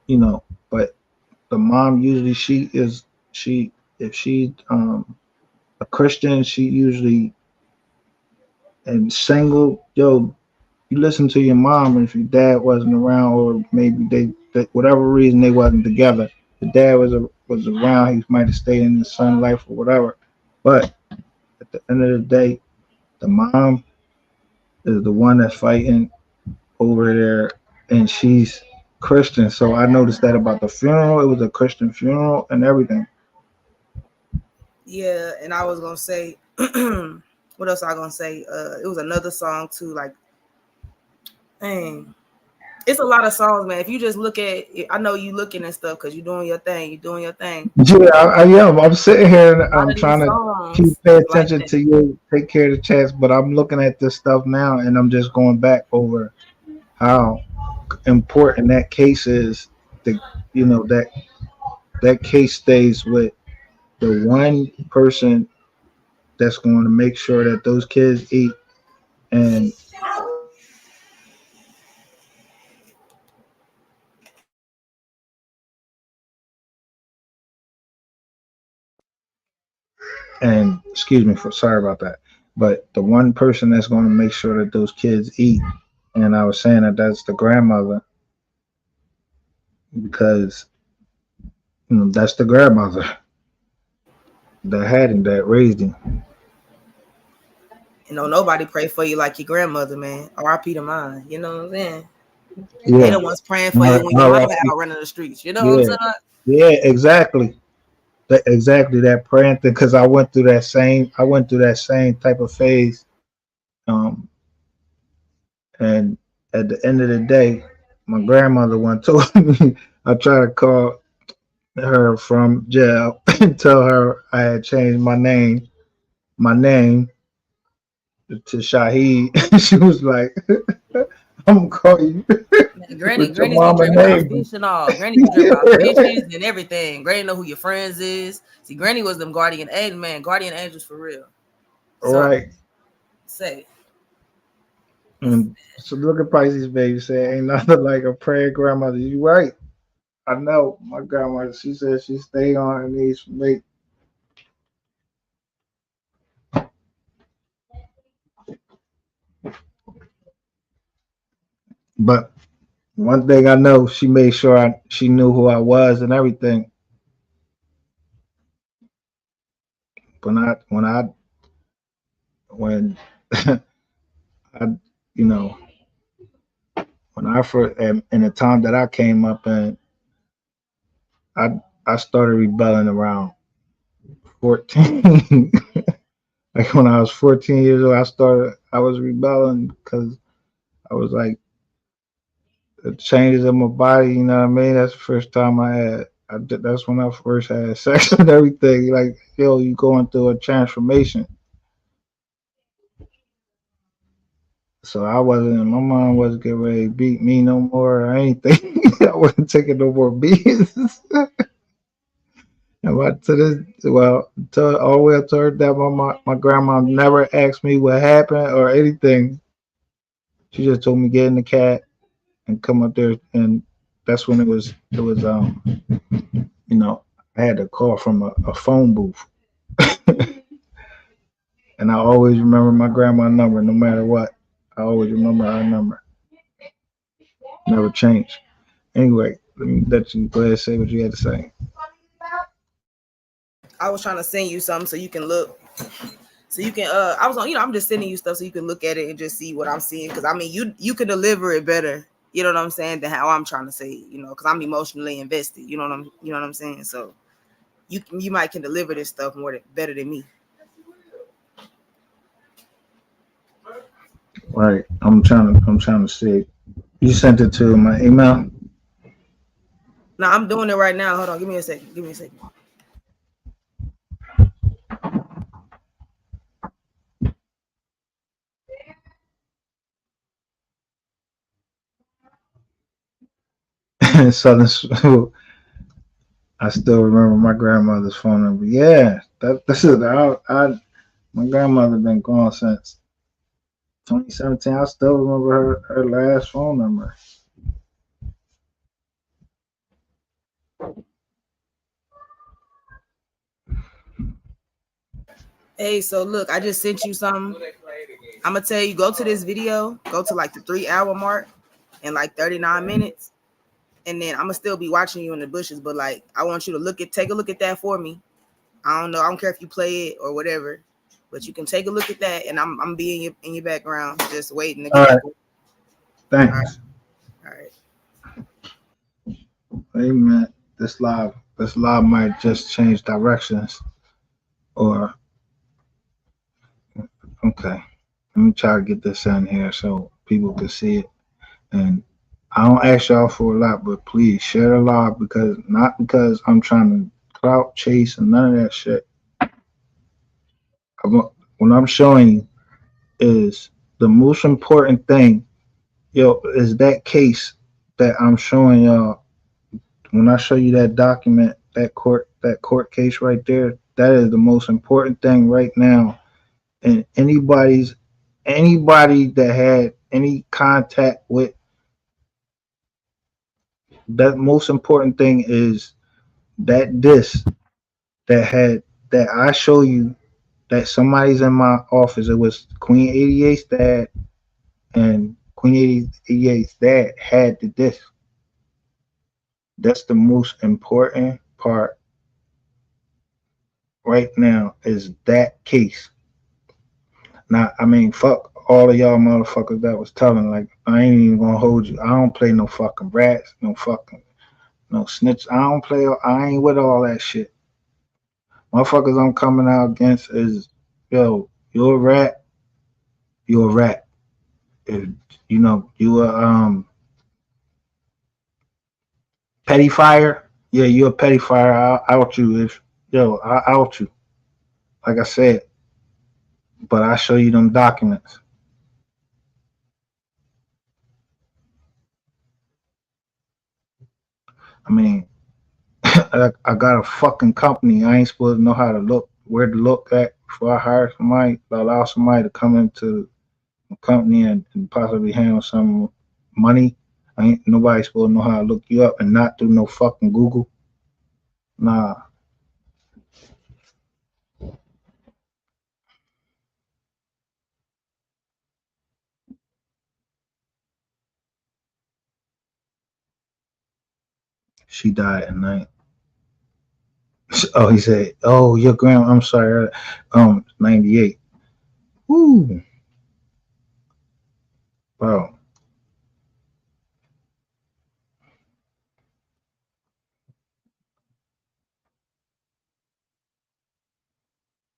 you know. But the mom usually she if she a Christian, she usually and single. Yo, you listen to your mom, and if your dad wasn't around, or maybe they whatever reason they wasn't together, the dad was around. He might have stayed in his son's life or whatever. But at the end of the day, the mom is the one that's fighting over there, and she's Christian. So I noticed that about the funeral. It was a Christian funeral and everything. Yeah, and I was gonna say, what else I gonna say? It was another song too. Like, dang, it's a lot of songs, man. If you just look at, I know you looking and stuff because you're doing your thing. You're doing your thing. Yeah, I am. I'm sitting here and A lot I'm of these trying to songs keep pay is like attention that. to you, take care of the chats, but I'm looking at this stuff now and I'm just going back over how important that case is. The that case stays with the one person that's going to make sure that those kids eat and and excuse me for sorry about that, but the one person that's going to make sure that those kids eat. And I was saying that that's the grandmother because that's the grandmother that had him, that raised him. You know, nobody pray for you like your grandmother, man. R.I.P. to mine. You know what I'm saying? They the Yeah. ones praying for All you when your right. mama out running the streets. You know what I'm Yeah. saying? Yeah. Exactly. Exactly that praying thing. Because I went through that same. I went through that same type of phase. Um. And at the end of the day, my grandmother one told me I tried to call her from jail and tell her I had changed my name to Shahid. She was like, "I'm gonna call you Man, Granny, with your grannies be mama dreaming about name." fish and all. Granny be dreaming about fishes and everything. Granny know who your friends is. See, Granny was them guardian angel, man. Guardian angels for real. So Right. say, And so look at Pisces, baby. Say ain't nothing like a praying grandmother. You right. I know my grandmother. She said she stayed on her knees for me. But one thing I know, she made sure she knew who I was and everything. When I you know when I first in the time that I came up in, I started rebelling around 14. Like when I was 14 years old, I was rebelling because I was like the changes in my body. You know what I mean? That's the first time that's when I first had sex and everything. Like yo, you going through a transformation. So my mom wasn't getting ready to beat me no more or anything. I wasn't taking no more beatings. And to all the way up to her that my grandma never asked me what happened or anything. She just told me get in the cat and come up there, and that's when it was I had to call from a phone booth, and I always remember my grandma's number no matter what. I always remember her number, never changed. Anyway, let me let you go ahead and say what you had to say. I was trying to send you something so you can look. So you can I was on, I'm just sending you stuff so you can look at it and just see what I'm seeing. Cause I mean you can deliver it better, you know what I'm saying, than how I'm trying to say it, because I'm emotionally invested. You know what I'm saying? So you might can deliver this stuff better than me. Right, I'm trying to see. You sent it to my email. Now I'm doing it right now. Hold on, give me a second. Give me a second. So I still remember my grandmother's phone number. Yeah, this is my grandmother been gone since 2017. I still remember her last phone number. Hey, so look, I just sent you something. I'm gonna tell you, go to this video, go to like the 3 hour mark in like 39 minutes, and then I'm gonna still be watching you in the bushes. But like, I want you to take a look at that for me. I don't know, I don't care if you play it or whatever, but you can take a look at that, and I'm being in your background, just waiting to All get right, back. All right, thanks. all right. Hey man, this live might just change directions. Or okay, let me try to get this in here so people can see it. And I don't ask y'all for a lot, but please share the live because not because I'm trying to clout chase and none of that shit. What I'm showing you is the most important thing, yo, is that case that I'm showing y'all. When I show you that document, that court case right there, that is the most important thing right now. And anybody that had any contact with that, most important thing is that disc that had that I show you that somebody's in my office. It was Queen 88's dad, and Queen 88's dad had the disc. That's the most important part right now is that case. Now, I mean, fuck all of y'all motherfuckers that was telling. Like, I ain't even gonna hold you. I don't play no fucking rats, no snitch. I don't play. I ain't with all that shit. Motherfuckers I'm coming out against is, yo, you're a rat. You're a rat. If you a petty fire, yeah, you a petty fire. I'll out you if I out you. Like I said, but I show you them documents. I mean, I got a fucking company. I ain't supposed to know how to look, where to look at before I hire somebody. Allow somebody to come into the company and possibly handle some money. I ain't nobody supposed to know how to look you up and not do no fucking Google. Nah, she died at night. Oh, he said, "Oh, your grandma. I'm sorry. 98. Woo, bro.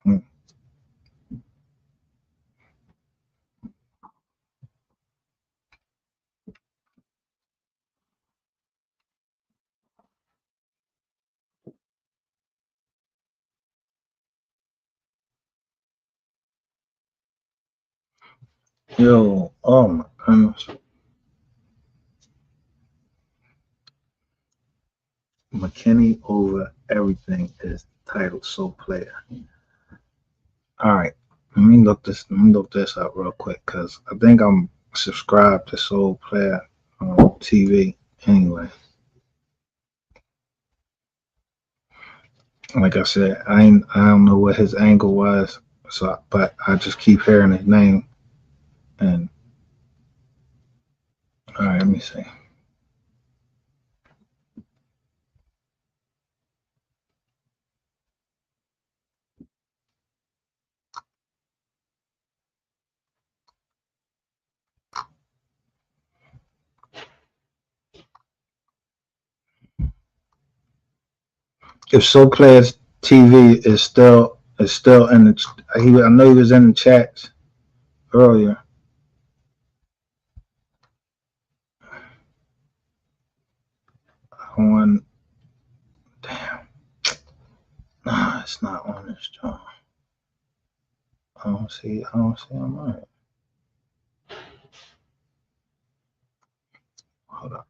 Mm. Yo, oh my goodness. McKinney over everything is titled Soul Player. All right, Let me look this up real quick because I think I'm subscribed to Soul Player TV. Anyway, like I said, I don't know what his angle was, but I just keep hearing his name. And all right, let me see. If Soul Players TV is still in the, I know he was in the chats earlier. On damn, nah, it's not on this joint. I don't see him on it. Hold up.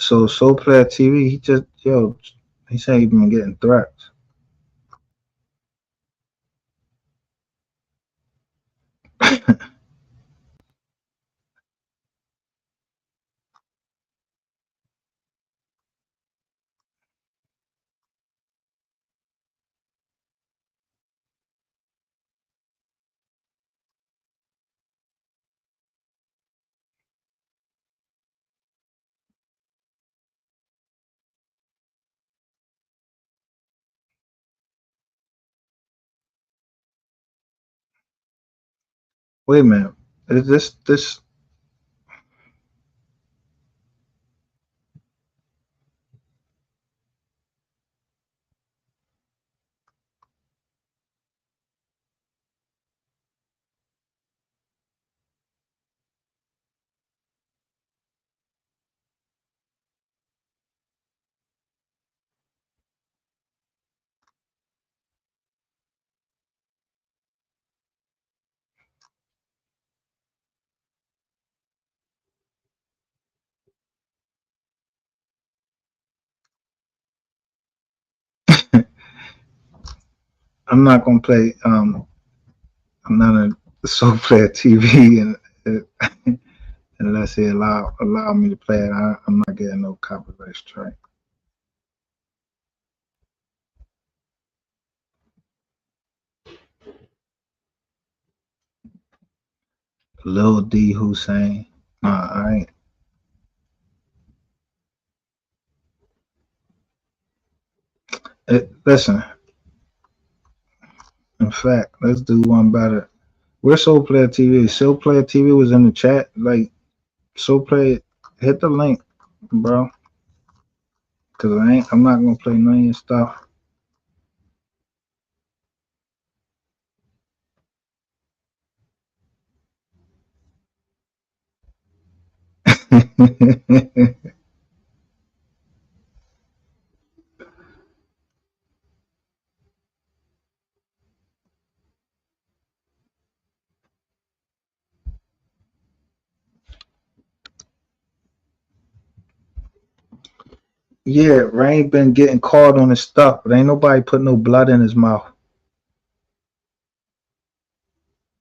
So Soul Player TV, he just he said he been getting threats. Wait a minute, is this? I'm not gonna play. I'm not a Soul Player TV, and unless he allow me to play it, I'm not getting no copyright strike. Lil D Hussein. I ain't. Listen, in fact, let's do one better. Where's Soul Player TV? Soul Player TV was in the chat. Like Soul Player, hit the link, bro. Cause I'm not gonna play none of your stuff. Yeah, Rain been getting caught on his stuff, but ain't nobody put no blood in his mouth.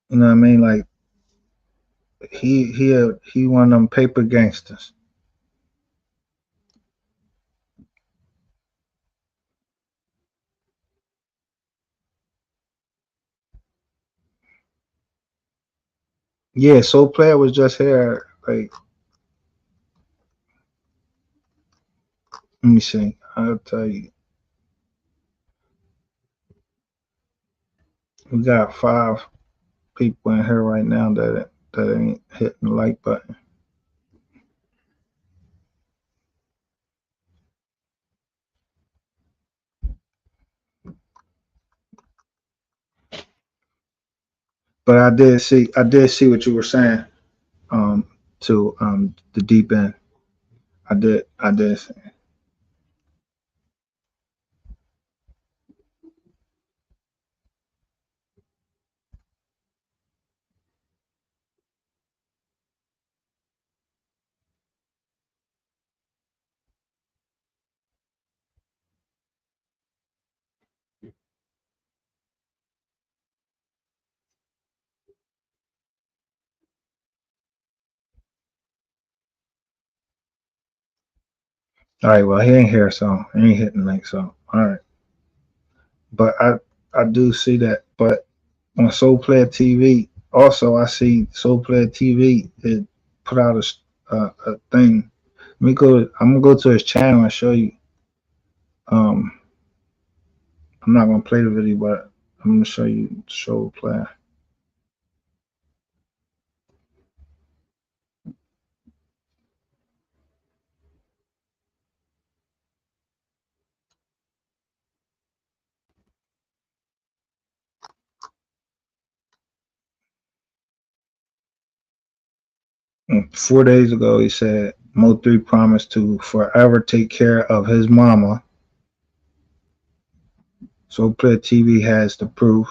You know what I mean? Like he one of them paper gangsters. Yeah, Soul Player was just here. Like, let me see. I'll tell you. We got 5 people in here right now that ain't hitting the like button. But I did see what you were saying. Um, to the deep end. I did. All right. Well, he ain't here, so he ain't hitting the link. So all right. But I do see that. But on Soul Player TV, also I see Soul Player TV it put out a thing. Let me go. I'm gonna go to his channel and show you. Um, I'm not gonna play the video, but I'm gonna show you Soul Player. And 4 days ago, he said Mo3 promised to forever take care of his mama. Soul Player TV has the proof.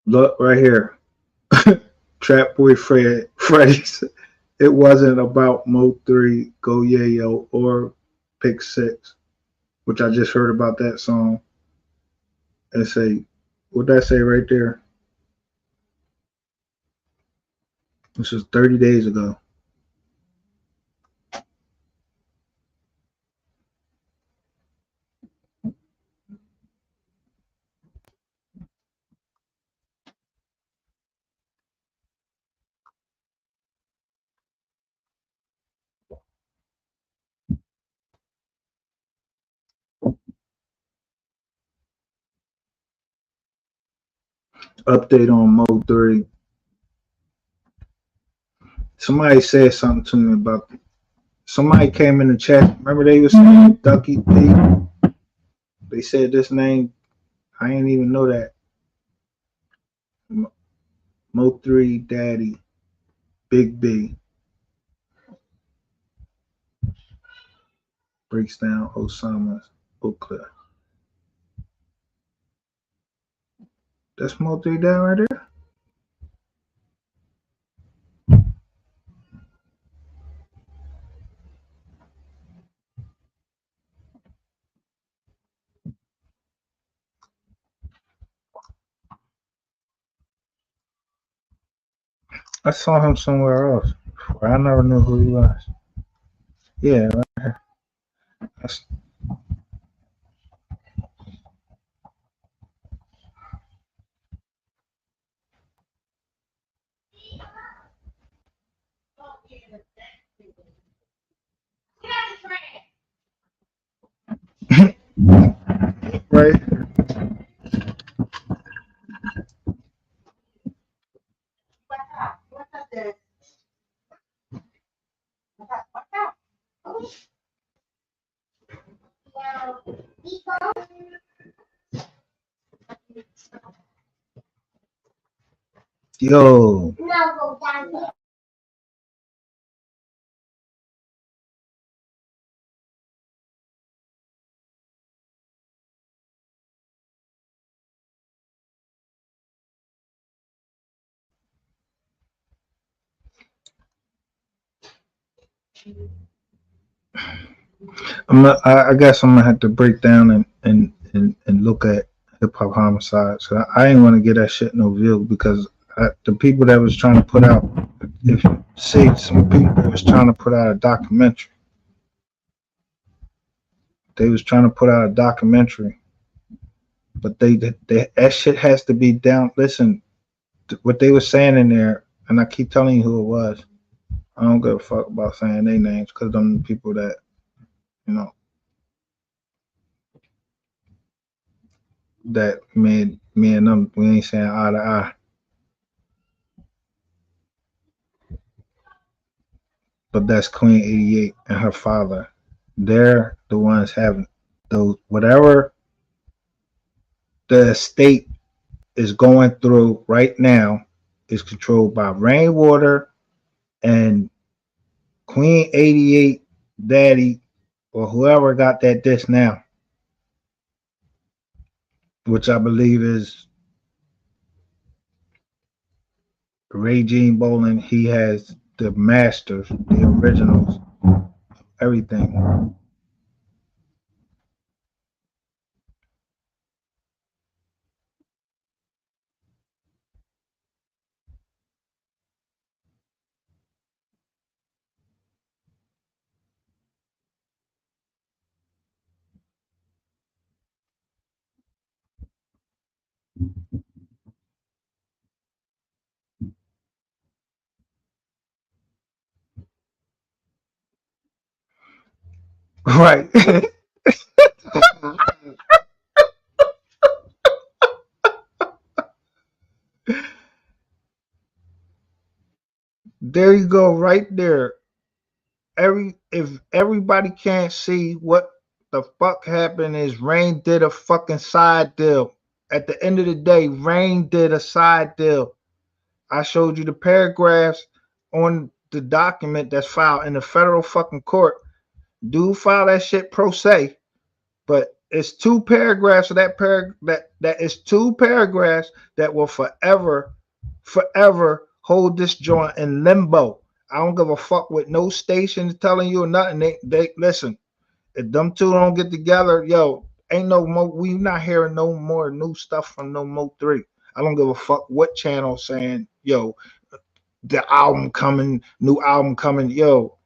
Look right here. Trap Boy Freddy's. It wasn't about Mo 3, Go Yayo, or Pick 6, which I just heard about that song. And say, what that say right there? This was 30 days ago. Update on Mo 3. Somebody said something to me about. Somebody came in the chat. Remember they was saying Ducky D. They said this name. I didn't even know that. Mo 3 Daddy. Big B. Breaks down Osama's Oakland. That's Mo 3 Dad right there? I saw him somewhere else. Before. I never knew who he was. Yeah, that's, right. Yo, I guess I'm gonna have to break down and look at hip hop homicide. So I ain't want to get that shit no view because the people that was trying to put out, if you see some people was trying to put out a documentary, they was trying to put out a documentary, but they that shit has to be down. Listen, what they were saying in there, and I keep telling you who it was. I don't give a fuck about saying their names because them people that you know that made me and them we ain't saying eye to eye. But that's Queen 88 and her father. They're the ones having those whatever the estate is going through right now is controlled by Rainwater and Queen 88 Daddy or whoever got that disc now, which I believe is Ray Jean Bolin. He has the masters, the originals, everything. Right. There you go, right there. If everybody can't see what the fuck happened is Rain did a fucking side deal. At the end of the day, Rain did a side deal. I showed you the paragraphs on the document that's filed in the federal fucking court. Dude filed that shit pro se, but it's two paragraphs of that is two paragraphs that will forever hold this joint in limbo. I don't give a fuck what no station is telling you or nothing. They listen. If them two don't get together, yo, ain't no more. We not hearing no more new stuff from no Mo three. I don't give a fuck what channel saying, yo, the album coming, new album coming, yo.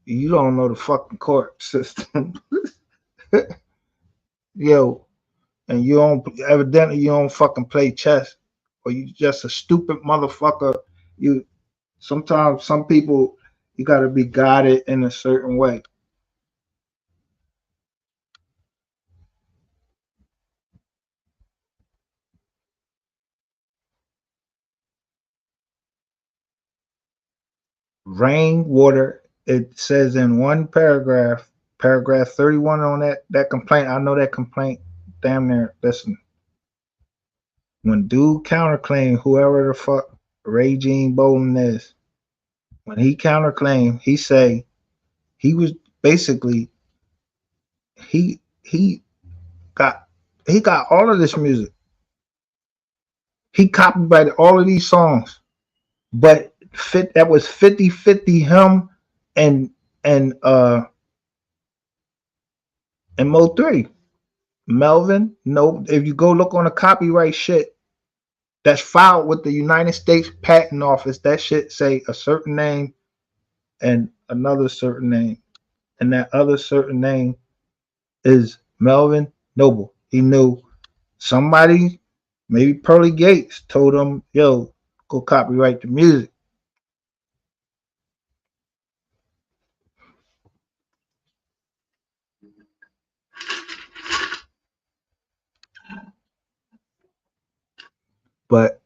You don't know the fucking court system, yo, and you don't evidently you don't fucking play chess, or you just a stupid motherfucker. You sometimes some people you got to be guided in a certain way. Rainwater. It says in one paragraph, paragraph 31 on that complaint. I know that complaint. Damn near. Listen, when dude counterclaim whoever the fuck Ray Jean Bolin is, when he counterclaim, he say he was basically he got he got all of this music. He copyrighted all of these songs, but that was 50-50 him and and uh and Mo 3. Melvin, no, if you go look on the copyright shit that's filed with the United States Patent Office, that shit say a certain name and another certain name. And that other certain name is Melvin Noble. He knew somebody, maybe Pearly Gates, told him, yo, go copyright the music. But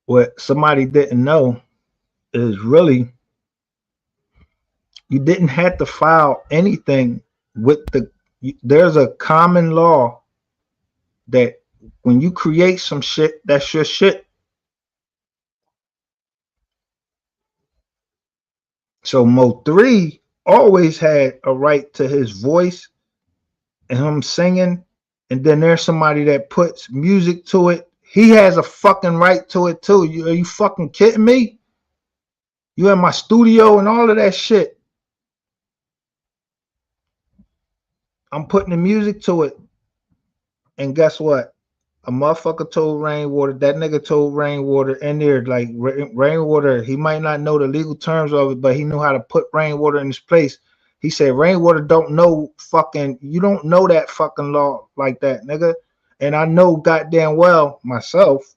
what somebody didn't know is really you didn't have to file anything with there's a common law that when you create some shit, that's your shit. So Mo 3 always had a right to his voice and him singing, and then there's somebody that puts music to it. He has a fucking right to it too. Are you fucking kidding me? You in my studio and all of that shit. I'm putting the music to it. And guess what? A motherfucker told Rainwater, that nigga told Rainwater in there, like Rainwater, he might not know the legal terms of it, but he knew how to put Rainwater in his place. He said, Rainwater don't know fucking, you don't know that fucking law like that, nigga. And I know goddamn well myself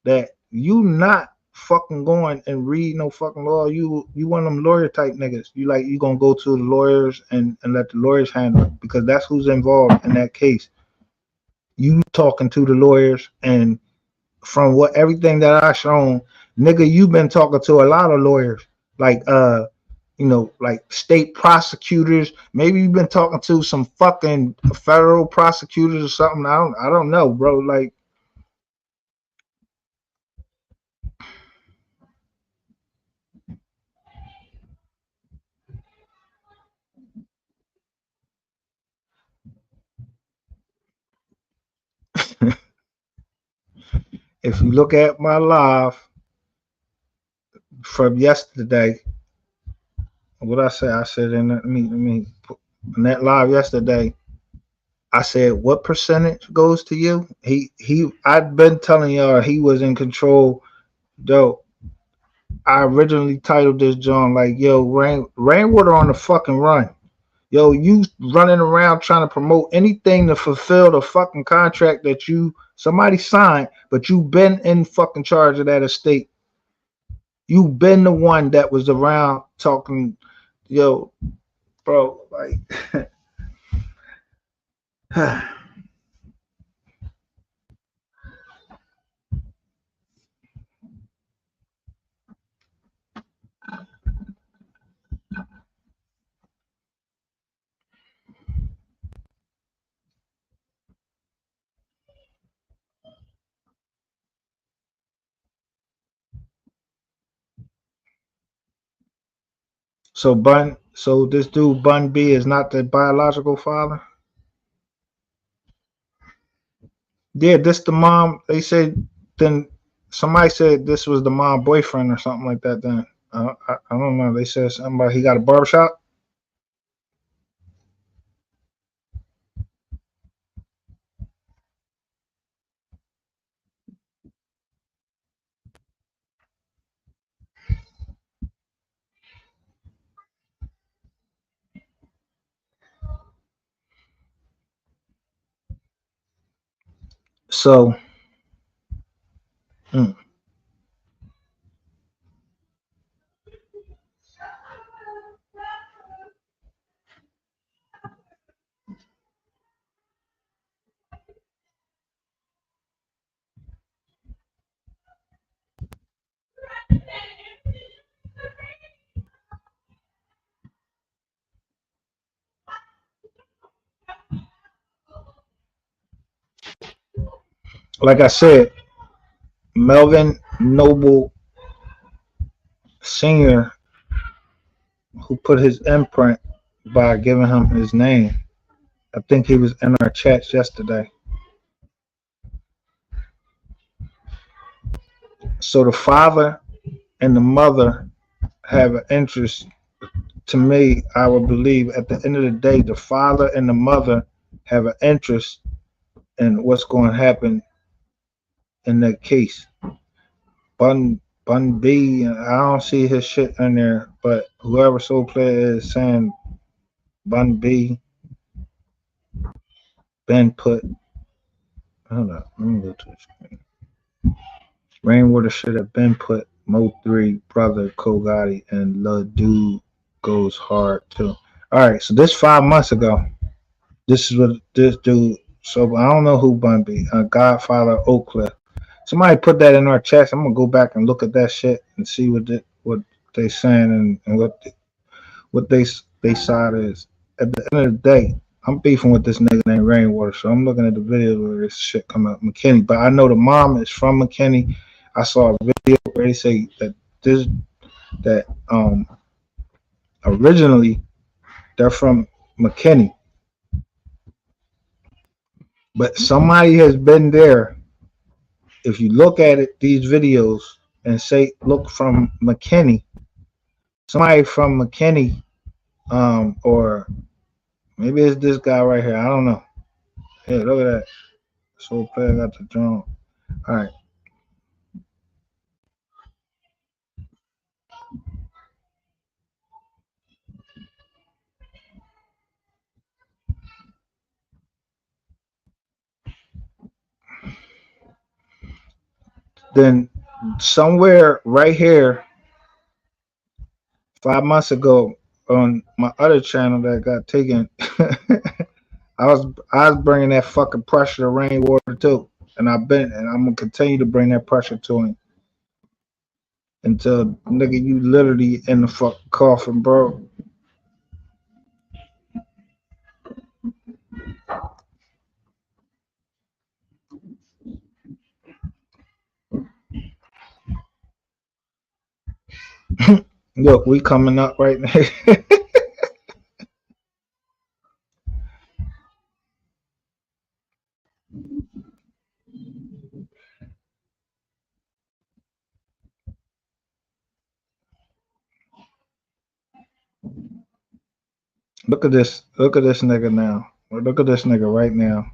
that you not fucking going and read no fucking law. You one of them lawyer type niggas. You gonna go to the lawyers and let the lawyers handle it because that's who's involved in that case. You talking to the lawyers, and from what everything that I shown, nigga, you've been talking to a lot of lawyers, like like state prosecutors. Maybe you've been talking to some fucking federal prosecutors or something. I don't know, bro. Like, if you look at my live from yesterday, what I said in that live yesterday, I said, what percentage goes to you? I'd been telling y'all he was in control, though. I originally titled this joint like, yo, Rainwater on the fucking run. Yo, you running around trying to promote anything to fulfill the fucking contract that somebody signed, but you been in fucking charge of that estate. You been the one that was around talking, yo, bro, like so this dude Bun B is not the biological father. Yeah, this the mom. They said then somebody said this was the mom boyfriend or something like that. Then I don't know. They said something about he got a barbershop. So mm, like I said, Melvin Noble Senior, who put his imprint by giving him his name. I think he was in our chats yesterday. So the father and the mother have an interest. To me, I would believe at the end of the day, the father and the mother have an interest in what's going to happen in that case. Bun B, I don't see his shit in there, but whoever Soul Player is saying Bun B been put. Hold up, let me go to the screen. Rainwater should have been put. Mo 3, Brother, Kogati, and Lil Dude goes hard too. All right, so this 5 months ago. This is what this dude. So I don't know who Bun B. Godfather Oak Cliff. Somebody put that in our chats. I'm gonna go back and look at that shit and see what they saying and what they side is. At the end of the day, I'm beefing with this nigga named Rainwater, so I'm looking at the video where this shit come out McKinney. But I know the mom is from McKinney. I saw a video where they say that this that originally they're from McKinney, but somebody has been there. If you look at it, these videos and say look from McKinney, somebody from McKinney, or maybe it's this guy right here. I don't know. Hey, look at that. Soul Player got the drum. All right. Then somewhere right here, 5 months ago, on my other channel that got taken, I was bringing that fucking pressure to Rainwater too, and I'm gonna continue to bring that pressure to him until nigga you literally in the fucking coffin, bro. Look, we coming up right now. Look at this. Look at this nigga now. Look at this nigga right now.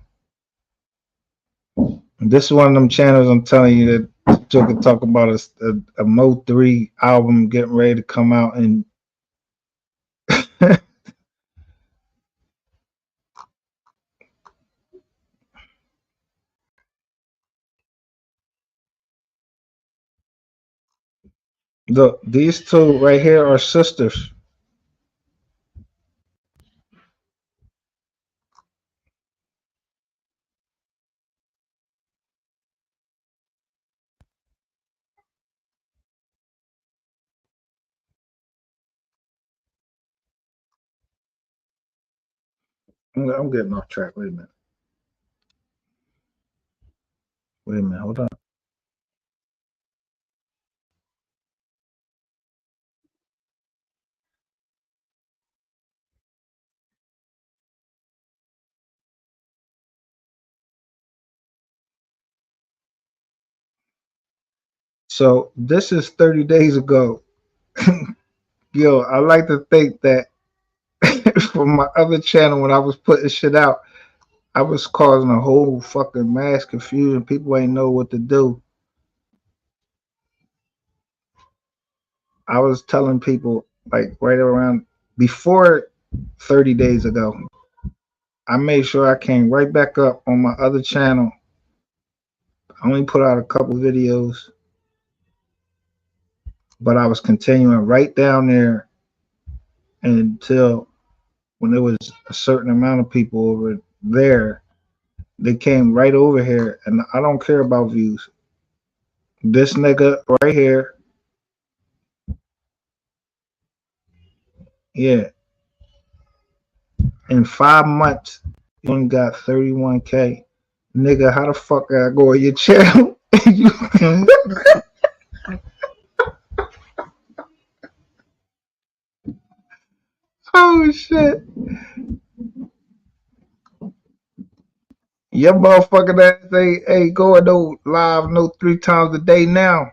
This is one of them channels I'm telling you that Joe could talk about a Mo 3 album getting ready to come out. And look, these two right here are sisters. I'm getting off track. Wait a minute. Wait a minute. Hold on. So this is 30 days ago. Yo, I like to think that from my other channel when I was putting shit out, I was causing a whole fucking mass confusion. People ain't know what to do. I was telling people like right around before 30 days ago. I made sure I came right back up on my other channel. I only put out a couple videos, but I was continuing right down there until when there was a certain amount of people over there, they came right over here, and I don't care about views. This nigga right here, yeah, in 5 months, you only got 31K. Nigga, how the fuck I go on your channel? You can- oh shit. Your motherfucking ass ain't going no live no 3 times a day now.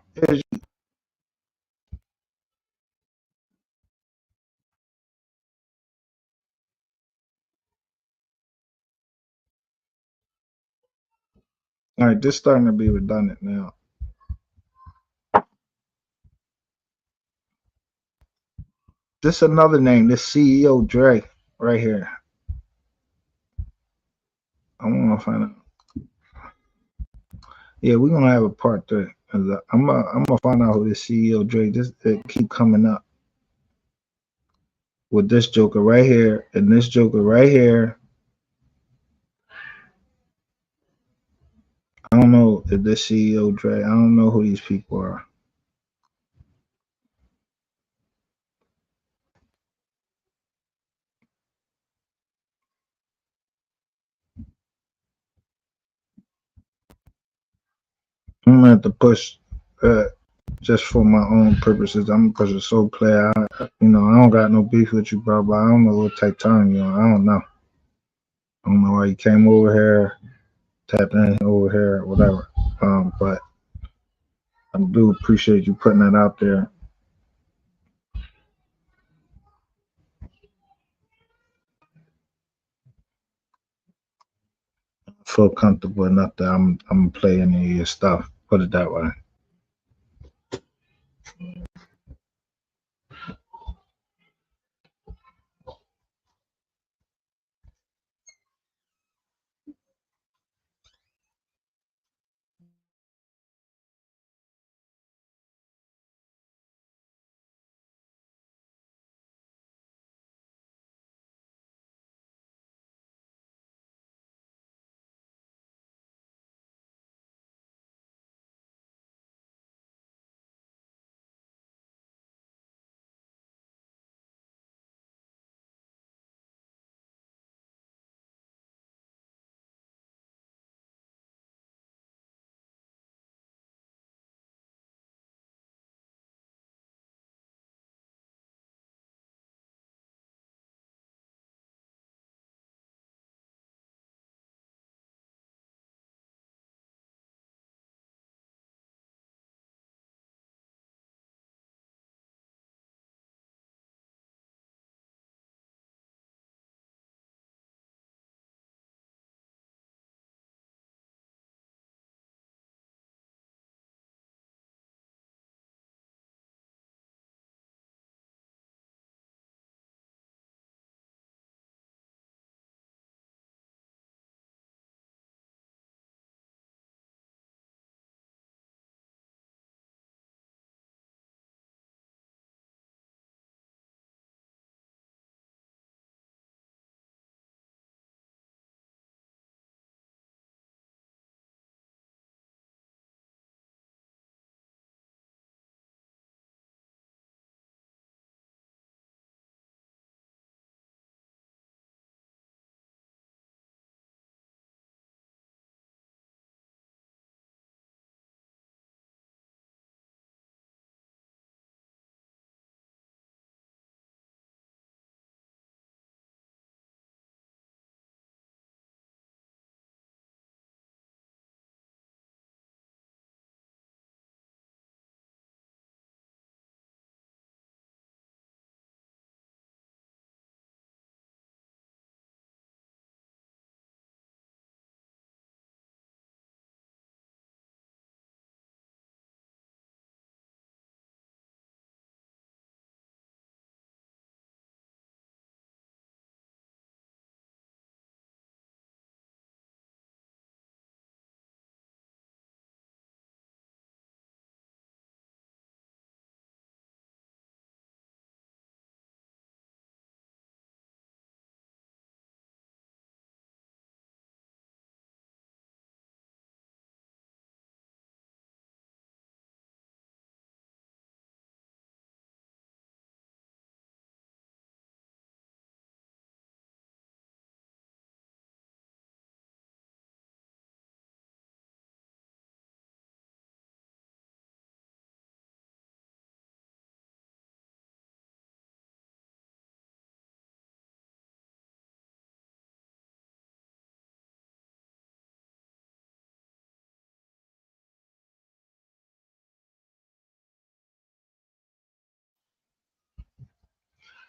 All right, this starting to be redundant now. This another name, this CEO Dre right here. I want to find out. Yeah, we're gonna have a part 3. I'm gonna find out who this CEO Dre. This it keep coming up with this Joker right here and this Joker right here. I don't know if this CEO Dre. I don't know who these people are. I'm gonna have to push just for my own purposes. I'm gonna push a soul player. I don't got no beef with you, bro. But I don't know what type turn you on. I don't know. I don't know why you came over here, tapped in over here, whatever. But I do appreciate you putting that out there. I feel comfortable enough that I'm gonna play any of your stuff. Put it that way.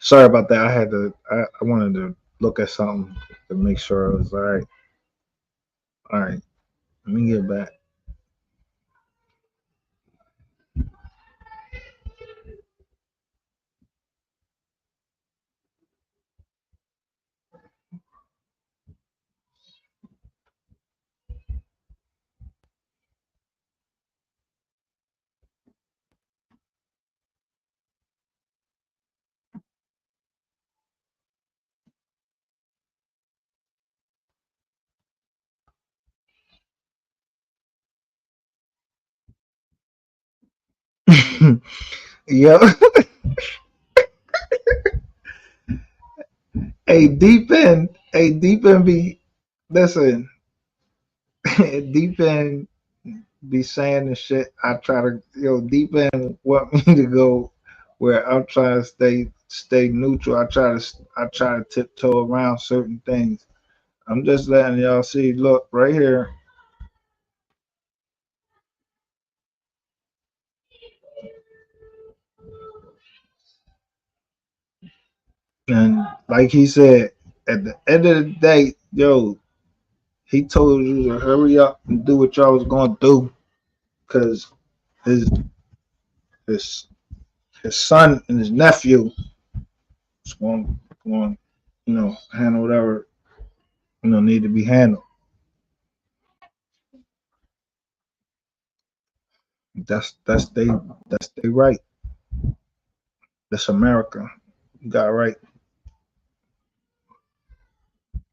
Sorry about that. I had to. I wanted to look at something to make sure it was all right. All right. Let me get back. Yo, deep in be listen, deep in be saying the shit. I try to deep in want me to go where I'm trying to stay neutral. I try to tiptoe around certain things. I'm just letting y'all see. Look right here, and like he said, at the end of the day, he told you to hurry up and do what y'all was gonna do, cause his his his son and his nephew was going handle whatever need to be handled. That's they right. That's America. You got it right.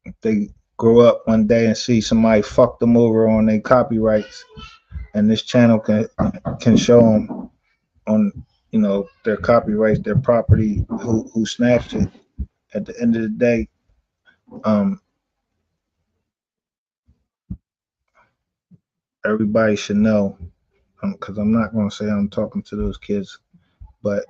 If they grow up one day and see somebody fuck them over on their copyrights, and this channel can show them on their copyrights, their property, who snatched it. At the end of the day, um, everybody should know. Because I'm not going to say I'm talking to those kids, but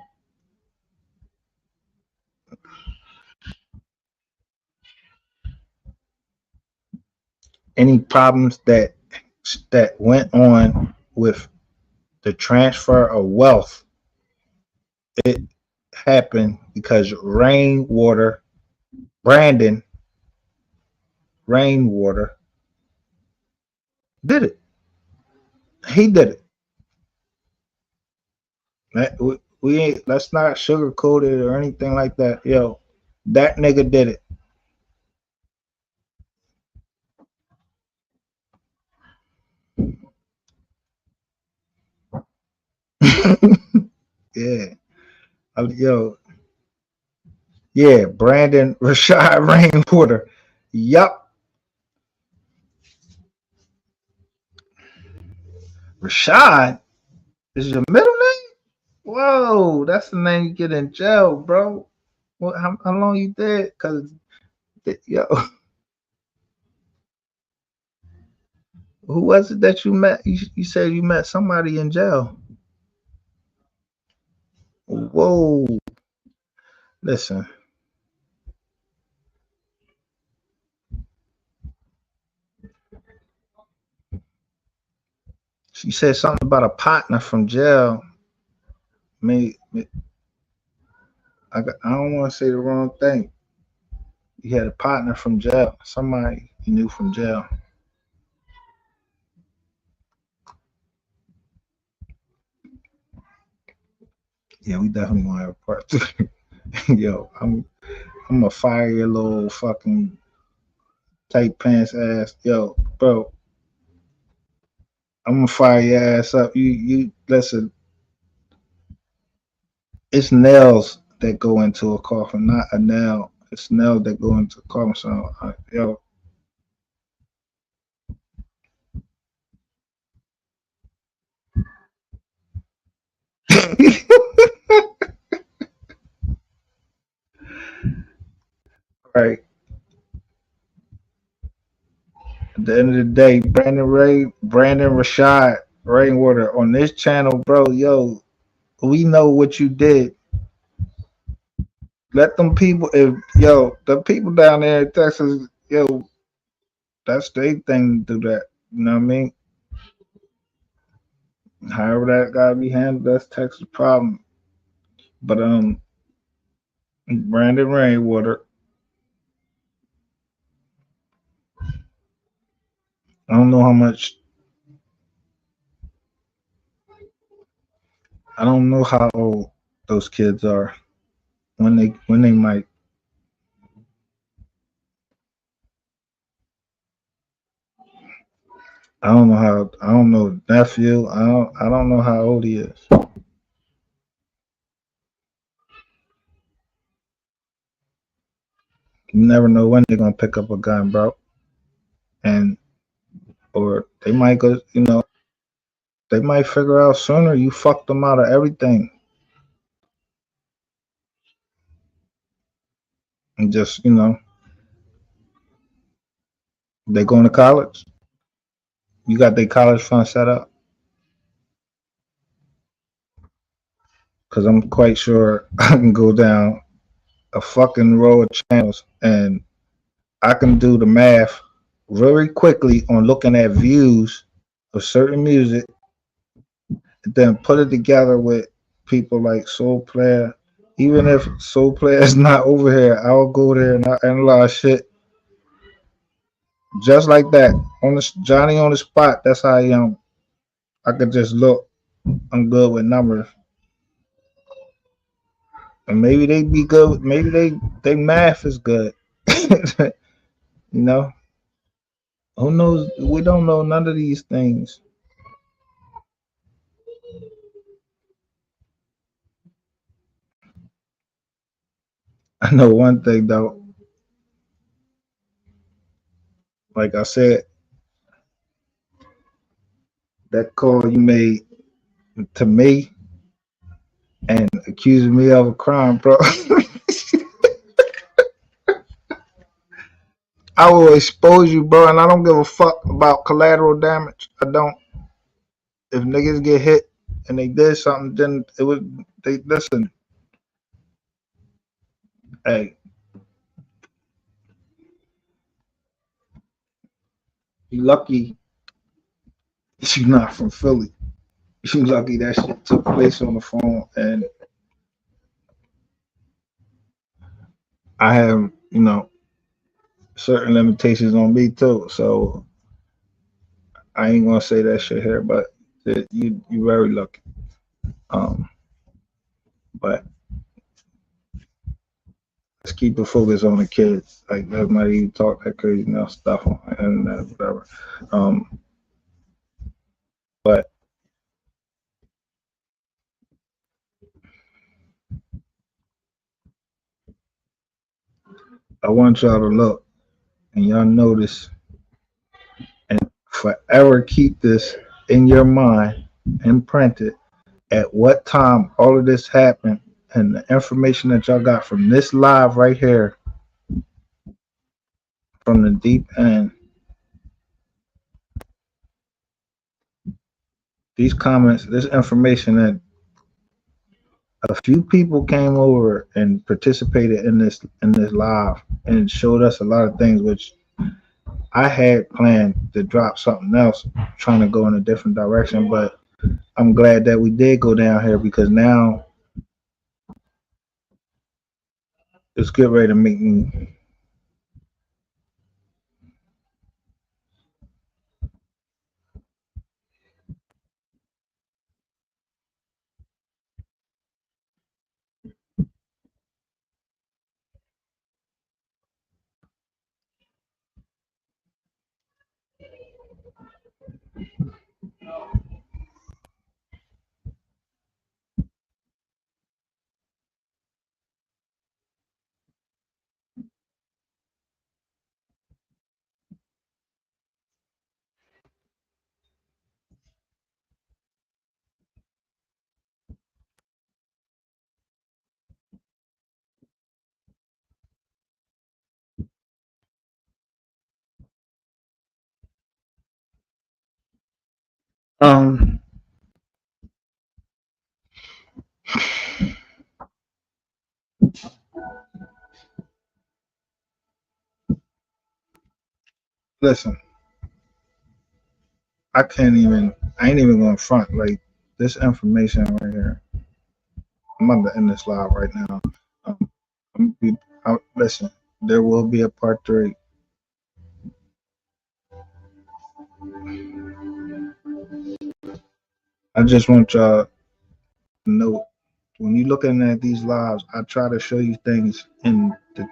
any problems that went on with the transfer of wealth, it happened because Brandon Rainwater did it. He did it. We ain't. Let's not sugarcoat it or anything like that. That nigga did it. Yeah. Yo. Yeah. Brandon Rashad Rainwater. Yup. Rashad is your middle name. Whoa, that's the name you get in jail, bro. How long you did? Cause yo, who was it that you met? You said you met somebody in jail. Whoa, listen. She said something about a partner from jail. I don't want to say the wrong thing. You had a partner from jail. Somebody you knew from jail. Yeah, we definitely want to have a part two. Yo, I'm gonna fire your little fucking tight pants ass. Yo, bro, I'm gonna fire your ass up. You listen. It's nails that go into a coffin, not a nail. It's nails that go into a coffin. So, yo, right. At the end of the day, Brandon Rashad Rainwater on this channel, bro. Yo, we know what you did. Let them people, if the people down there in Texas, that's their thing to do that. You know what I mean? However that gotta be handled, that's Texas problem. But Brandon Rainwater. I don't know how much. I don't know how old those kids are when they might. I don't know how. I don't know nephew. I don't know how old he is. You never know when they're gonna pick up a gun, bro. And or they might go. They might figure out sooner you fucked them out of everything and just they going to college. You got their college fund set up because I'm quite sure I can go down a fucking row of channels and I can do the math very quickly on looking at views of certain music, and then put it together with people like Soul Player. Even if Soul Player is not over here, I'll go there and I'll analyze shit just like that on the Johnny on the spot. That's how I am. I could just look. I'm good with numbers, and maybe they be good. Maybe they math is good. you know, who knows? We don't know none of these things. I know one thing though. Like I said, that call you made to me and accusing me of a crime, bro. I will expose you, bro, and I don't give a fuck about collateral damage. I don't. If niggas get hit and they did something, then it was they listen. Hey, you lucky you not from Philly. You lucky that shit took place on the phone, and I have certain limitations on me too. So I ain't gonna say that shit here, but you very lucky. Um, but let's keep the focus on the kids. Like let's not even talk that crazy enough stuff on the internet, whatever. Um, but I want y'all to look and y'all notice and forever keep this in your mind imprinted at what time all of this happened and the information that y'all got from this live right here from the deep end. These comments, this information that a few people came over and participated in this live and showed us a lot of things which I had planned to drop something else, trying to go in a different direction, but I'm glad that we did go down here because now it's get ready to make me. Um, listen, I can't even. I ain't even going to front like this information right here. I'm about to end this live right now. Um, Listen, there will be a part three. I just want y'all to know when you're looking at these lives, I try to show you things in the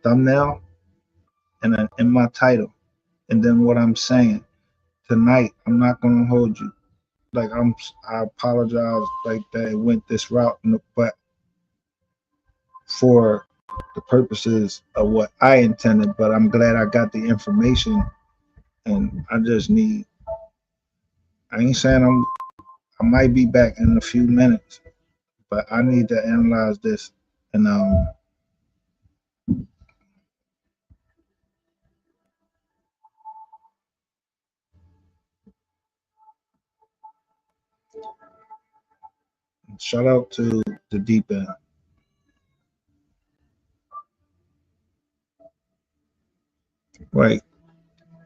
thumbnail and in my title, and then what I'm saying tonight. I'm not gonna hold you. Like I apologize like that it went this route, but for the purposes of what I intended. But I'm glad I got the information, and I just need. I ain't saying I might be back in a few minutes, but I need to analyze this and shout out to the deep end. Right.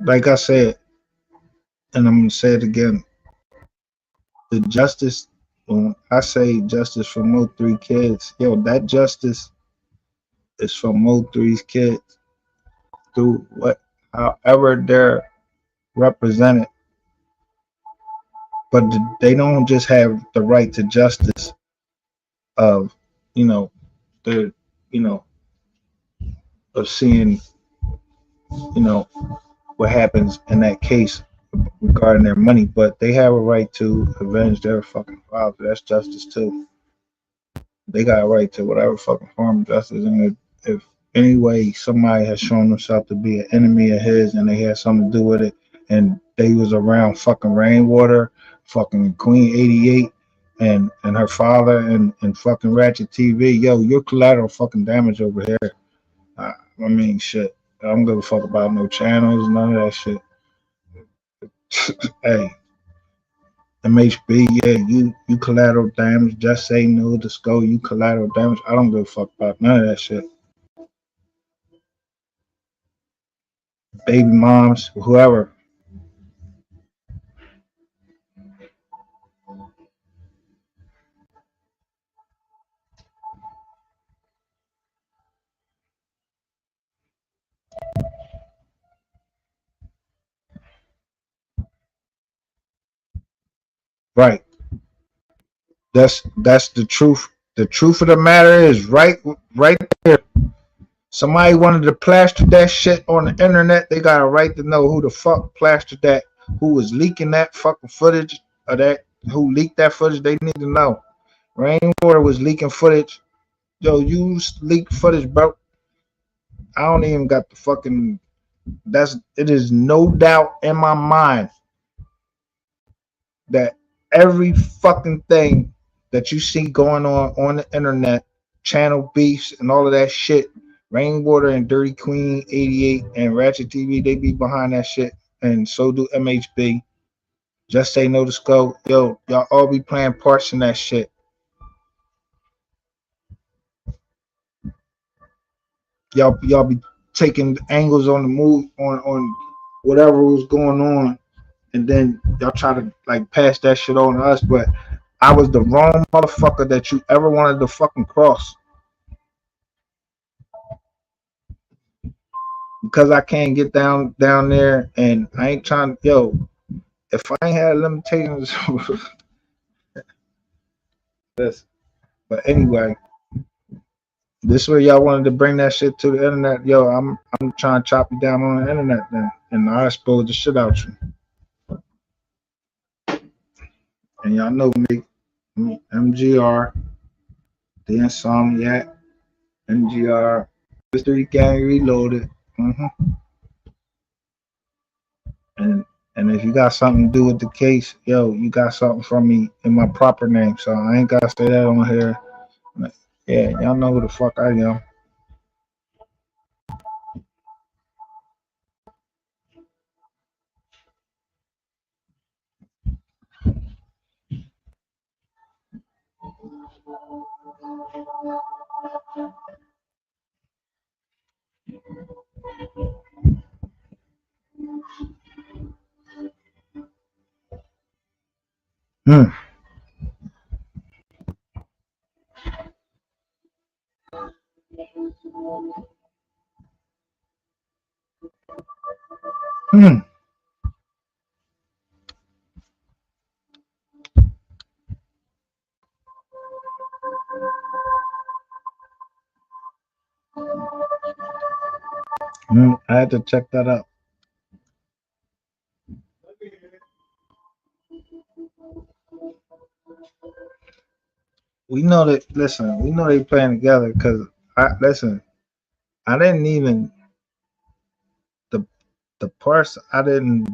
Like I said, and I'm gonna say it again, the justice when I say justice for Mo three kids, yo, that justice is for Mo three's kids through what however they're represented. But they don't just have the right to justice of, you know, the you know, of seeing, you know, what happens in that case regarding their money, but they have a right to avenge their fucking father. That's justice too. They got a right to whatever fucking form of justice. And if any way somebody has shown themselves to be an enemy of his and they had something to do with it, and they was around fucking Rainwater, fucking Queen 88, and her father and fucking Ratchet TV, yo, you're collateral fucking damage over here. I mean, shit. I don't give a fuck about no channels, none of that shit. Hey, MHB, yeah, you collateral damage. Just say no to Skull, you collateral damage. I don't give a fuck about none of that shit. Baby moms, whoever. Right. That's the truth. The truth of the matter is right there. Somebody wanted to plaster that shit on the internet. They got a right to know who the fuck plastered that, who was leaking that fucking footage of that, who leaked that footage. They need to know. Rainwater was leaking footage. Yo, you leaked footage, bro. I don't even got the fucking. It is no doubt in my mind that every fucking thing that you see going on the internet, channel beefs and all of that shit, Rainwater and Dirty Queen 88 and Ratchet TV, they be behind that shit, and so do MHB. Just say no to Skull. Yo, y'all all be playing parts in that shit. Y'all be taking angles on the move on whatever was going on, and then y'all try to like pass that shit on to us. But I was the wrong motherfucker that you ever wanted to fucking cross because I can't get down there, and I ain't trying. Yo, if I ain't had limitations, this. But anyway, this way y'all wanted to bring that shit to the internet. Yo, I'm trying to chop you down on the internet then, and I expose the shit out you. And y'all know me, MGR, the Insomniac, MGR, Mystery Gang Reloaded. Mm-hmm. And and if you got something to do with the case, yo, you got something from me in my proper name. So I ain't gotta say that on here. Yeah, y'all know who the fuck I am. Hmm. Hmm. I had to check that out. We know that. Listen, we know they playing together because I listen. I didn't even the the parts I didn't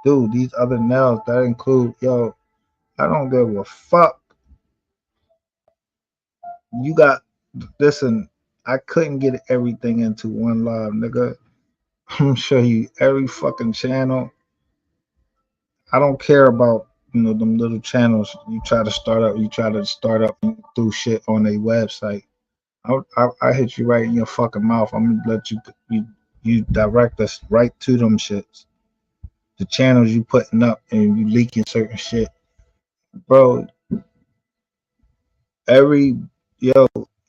do these other nails that include yo. I don't give a fuck. You got listen. I couldn't get everything into one live, nigga. I'm gonna show you every fucking channel. I don't care about them little channels you try to start up. You try to start up and do shit on a website. I hit you right in your fucking mouth. I'm gonna let you direct us right to them shits. The channels you putting up and you leaking certain shit, bro. Every yo,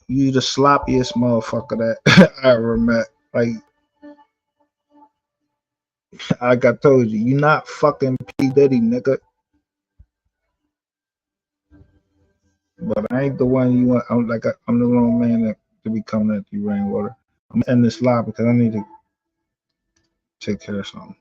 you the sloppiest motherfucker that I ever met. Like I told you, you not fucking P Diddy, nigga. But I ain't the one you want. I'm the wrong man to be coming at you, rainwater. I'm in this live because I need to take care of something.